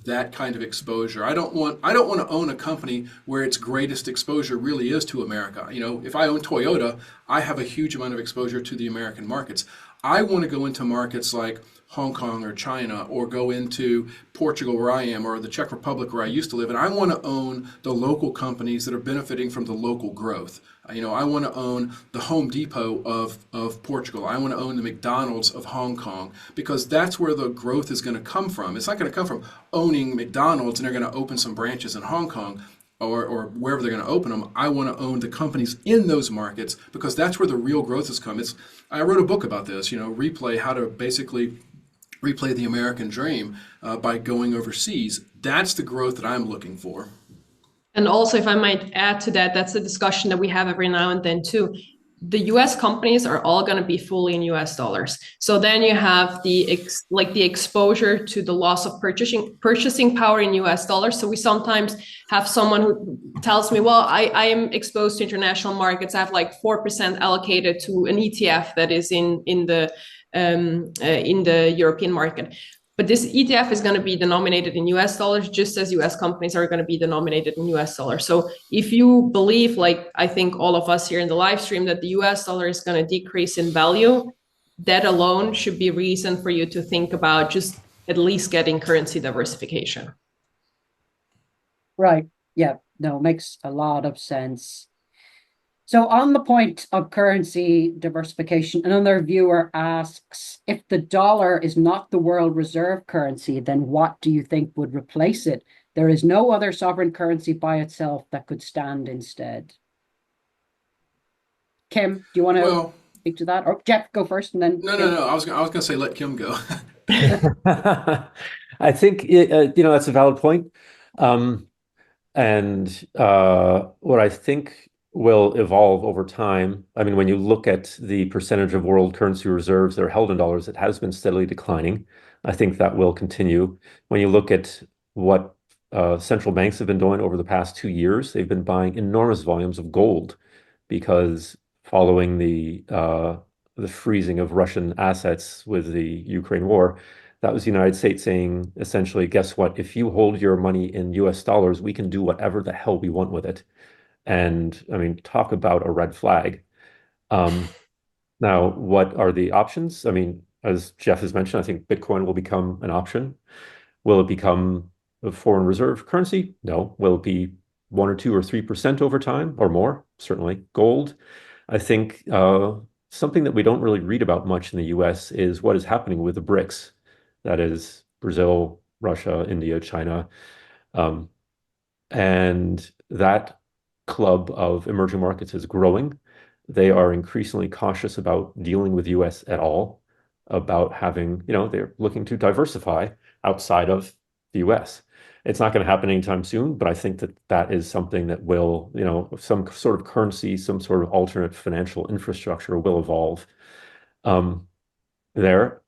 that kind of exposure. I don't want to own a company where its greatest exposure really is to America. If I own Toyota, I have a huge amount of exposure to the American markets. I want to go into markets like Hong Kong or China, or go into Portugal where I am, or the Czech Republic where I used to live, and I want to own the local companies that are benefiting from the local growth. I want to own the Home Depot of Portugal. I want to own the McDonald's of Hong Kong, because that's where the growth is going to come from. It's not going to come from owning McDonald's and they're going to open some branches in Hong Kong or wherever they're going to open them. I want to own the companies in those markets, because that's where the real growth has come. I wrote a book about this, Replay, how to basically replay the American dream by going overseas. That's the growth that I'm looking for. And also, if I might add to that, that's a discussion that we have every now and then too. The US companies are all going to be fully in US dollars. So then you have the exposure to the loss of purchasing power in US dollars. So we sometimes have someone who tells me, well, I am exposed to international markets. I have like 4% allocated to an ETF that is in the European market. But this ETF is going to be denominated in US dollars, just as US companies are going to be denominated in US dollars. So if you believe, like I think all of us here in the live stream, that the US dollar is going to decrease in value, that alone should be reason for you to think about just at least getting currency diversification. Right. Yeah. No, makes a lot of sense. So on the point of currency diversification, another viewer asks, if the dollar is not the world reserve currency, then what do you think would replace it? There is no other sovereign currency by itself that could stand instead. Kim, do you want to speak to that? Or Jeff, go first and then... No. I was going to say let Kim go. I think, that's a valid point. And what I think will evolve over time. I mean, when you look at the percentage of world currency reserves that are held in dollars, it has been steadily declining. I think that will continue. When you look at what central banks have been doing over the past 2 years, they've been buying enormous volumes of gold because following the freezing of Russian assets with the Ukraine war, that was the United States saying essentially, guess what? If you hold your money in US dollars, we can do whatever the hell we want with it. And I mean, talk about a red flag. Um, Now, what are the options? I mean, as Jeff has mentioned, I think Bitcoin will become an option. Will it become a foreign reserve currency? No. Will it be 1 or 2 or 3% over time or more? Certainly. Gold. I think something that we don't really read about much in the US is what is happening with the BRICS. That is Brazil, Russia, India, China. Um, and that club of emerging markets is growing. They are increasingly cautious about dealing with US at all, about having, they're looking to diversify outside of the US. It's not going to happen anytime soon, but I think that that is something that will, some sort of currency, some sort of alternate financial infrastructure will evolve there.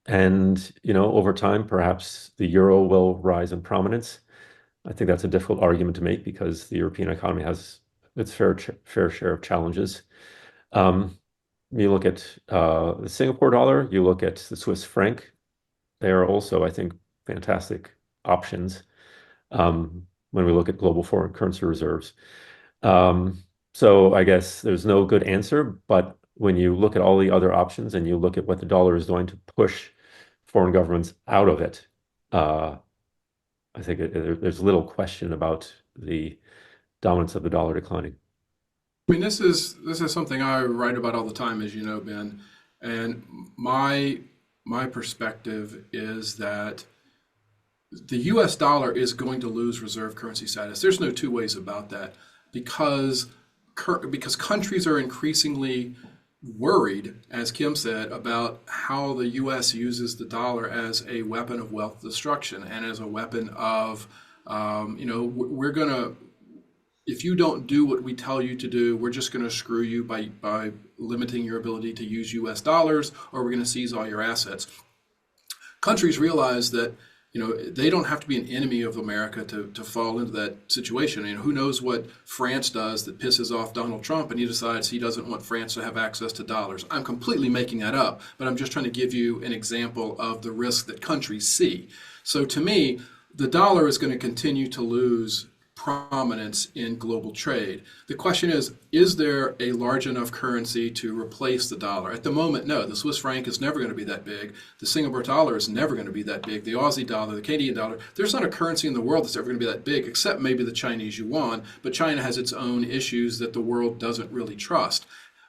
And, over time, perhaps the euro will rise in prominence. I think that's a difficult argument to make because the European economy has its fair share of challenges. Um, you look at the Singapore dollar, you look at the Swiss franc. They are also, I think, fantastic options when we look at global foreign currency reserves. So I guess there's no good answer, but when you look at all the other options and you look at what the dollar is doing to push foreign governments out of it, I think there's little question about the dominance of the dollar declining. I mean, this is something I write about all the time, as you know, Ben. And my perspective is that the U.S. dollar is going to lose reserve currency status. There's no two ways about that, because because countries are increasingly worried, as Kim said, about how the U.S. uses the dollar as a weapon of wealth destruction and as a weapon of, we're going to, if you don't do what we tell you to do, we're just going to screw you by limiting your ability to use US dollars, or we're going to seize all your assets. Countries realize that they don't have to be an enemy of America to fall into that situation. Who knows what France does that pisses off Donald Trump and he decides he doesn't want France to have access to dollars. I'm completely making that up, but I'm just trying to give you an example of the risk that countries see. So to me, the dollar is going to continue to lose prominence in global trade. The question is there a large enough currency to replace the dollar? At the moment, no. The Swiss franc is never going to be that big. The Singapore dollar is never going to be that big. The Aussie dollar, the Canadian dollar, there's not a currency in the world that's ever going to be that big, except maybe the Chinese yuan. But China has its own issues that the world doesn't really trust.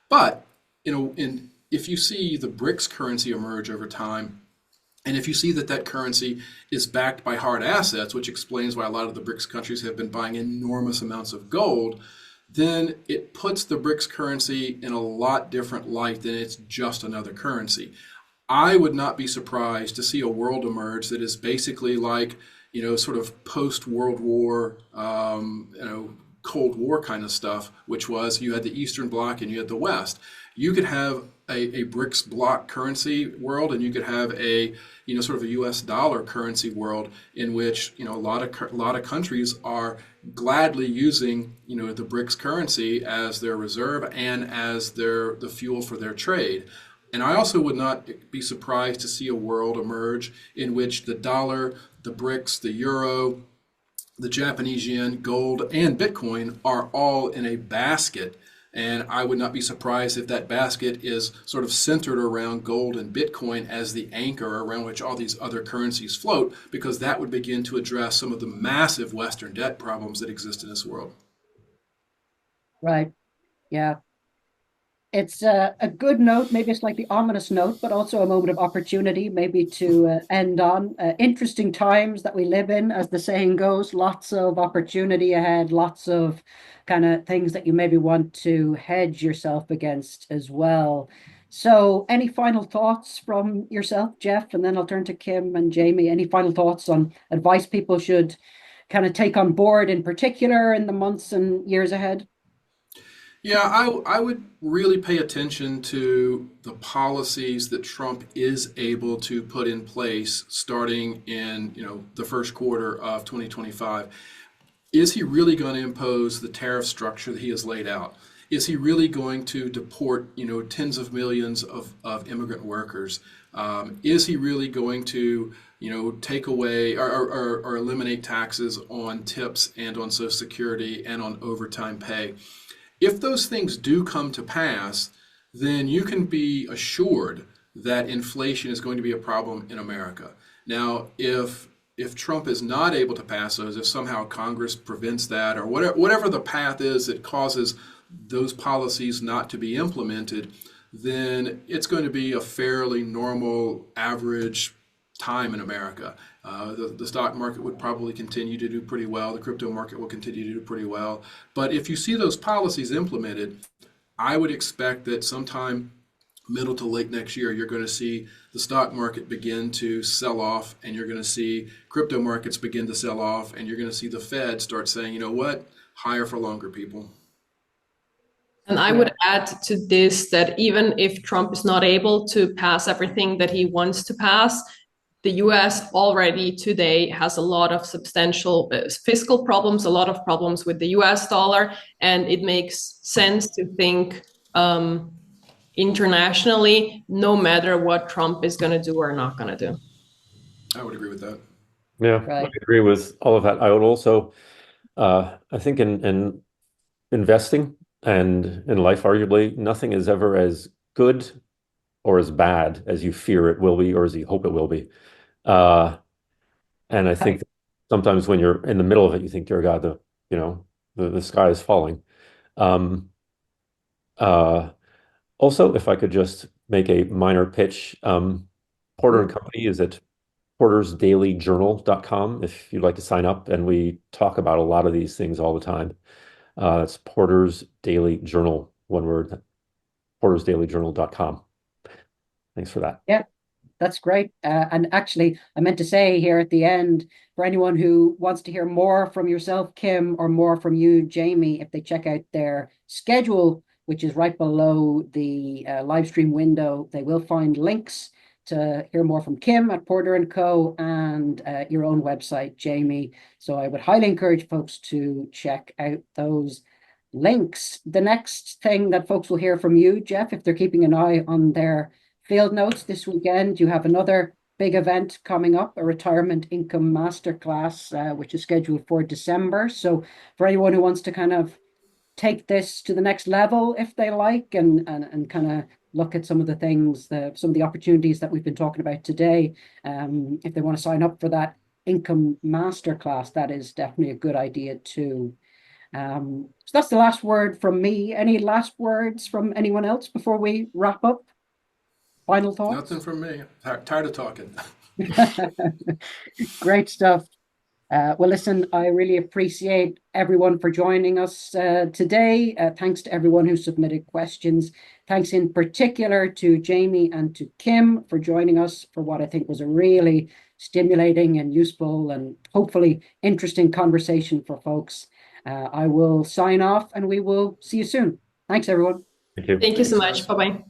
But, if you see the BRICS currency emerge over time, and if you see that currency is backed by hard assets, which explains why a lot of the BRICS countries have been buying enormous amounts of gold, then it puts the BRICS currency in a lot different light than it's just another currency. I would not be surprised to see a world emerge that is basically like, sort of post-World War, Cold War kind of stuff, which was you had the Eastern Bloc and you had the West. You could have a BRICS bloc currency world, and you could have a sort of a U.S. dollar currency world in which a lot of countries are gladly using the BRICS currency as their reserve and as the fuel for their trade. And I also would not be surprised to see a world emerge in which the dollar, the BRICS, the euro, the Japanese yen, gold, and Bitcoin are all in a basket. And I would not be surprised if that basket is sort of centered around gold and Bitcoin as the anchor around which all these other currencies float, because that would begin to address some of the massive Western debt problems that exist in this world. Right. Yeah. It's a good note, maybe a slightly ominous note, but also a moment of opportunity, maybe to end on. Interesting times that we live in, as the saying goes, lots of opportunity ahead, lots of kind of things that you maybe want to hedge yourself against as well. So, any final thoughts from yourself, Jeff? And then I'll turn to Kim and Jamie. Any final thoughts on advice people should kind of take on board in particular in the months and years ahead? Yeah, I would really pay attention to the policies that Trump is able to put in place starting in, the first quarter of 2025. Is he really going to impose the tariff structure that he has laid out? Is he really going to deport, tens of millions of immigrant workers? Is he really going to, take away or eliminate taxes on tips and on Social Security and on overtime pay? If those things do come to pass, then you can be assured that inflation is going to be a problem in America. Now, if Trump is not able to pass those, if somehow Congress prevents that, or whatever the path is that causes those policies not to be implemented, then it's going to be a fairly normal, average time in America. The stock market would probably continue to do pretty well. The crypto market will continue to do pretty well. But if you see those policies implemented, I would expect that sometime middle to late next year, you're going to see the stock market begin to sell off, and you're going to see crypto markets begin to sell off, and you're going to see the Fed start saying, you know what, higher for longer, people. And I would add to this that even if Trump is not able to pass everything that he wants to pass, the US already today has a lot of substantial fiscal problems, a lot of problems with the US dollar, and it makes sense to think internationally, no matter what Trump is going to do or not going to do. I would agree with that. Yeah, Right. I agree with all of that. I would also, I think in investing and in life, arguably, nothing is ever as good or as bad as you fear it will be or as you hope it will be. And I think sometimes when you're in the middle of it, you think, dear God, the sky is falling. Also, if I could just make a minor pitch, Porter and Company is at portersdailyjournal.com if you'd like to sign up, and we talk about a lot of these things all the time. That's Porter's Daily Journal, one word, portersdailyjournal.com. Thanks for that. Yeah, that's great. And actually, I meant to say here at the end, for anyone who wants to hear more from yourself, Kim, or more from you, Jamie, if they check out their schedule, which is right below the live stream window, they will find links to hear more from Kim at Porter & Co. and your own website, Jamie. So I would highly encourage folks to check out those links. The next thing that folks will hear from you, Jeff, if they're keeping an eye on their field notes this weekend, you have another big event coming up, a retirement income masterclass, which is scheduled for December. So for anyone who wants to kind of take this to the next level, if they like, and kind of look at some of the things, some of the opportunities that we've been talking about today, if they want to sign up for that income masterclass, that is definitely a good idea too. So that's the last word from me. Any last words from anyone else before we wrap up? Final thoughts? Nothing from me. Tired of talking. Great stuff. Well, listen, I really appreciate everyone for joining us today. Thanks to everyone who submitted questions. Thanks in particular to Jamie and to Kim for joining us for what I think was a really stimulating and useful and hopefully interesting conversation for folks. I will sign off and we will see you soon. Thanks, everyone. Thank you. Thank you so Thanks, much. guys. Bye-bye.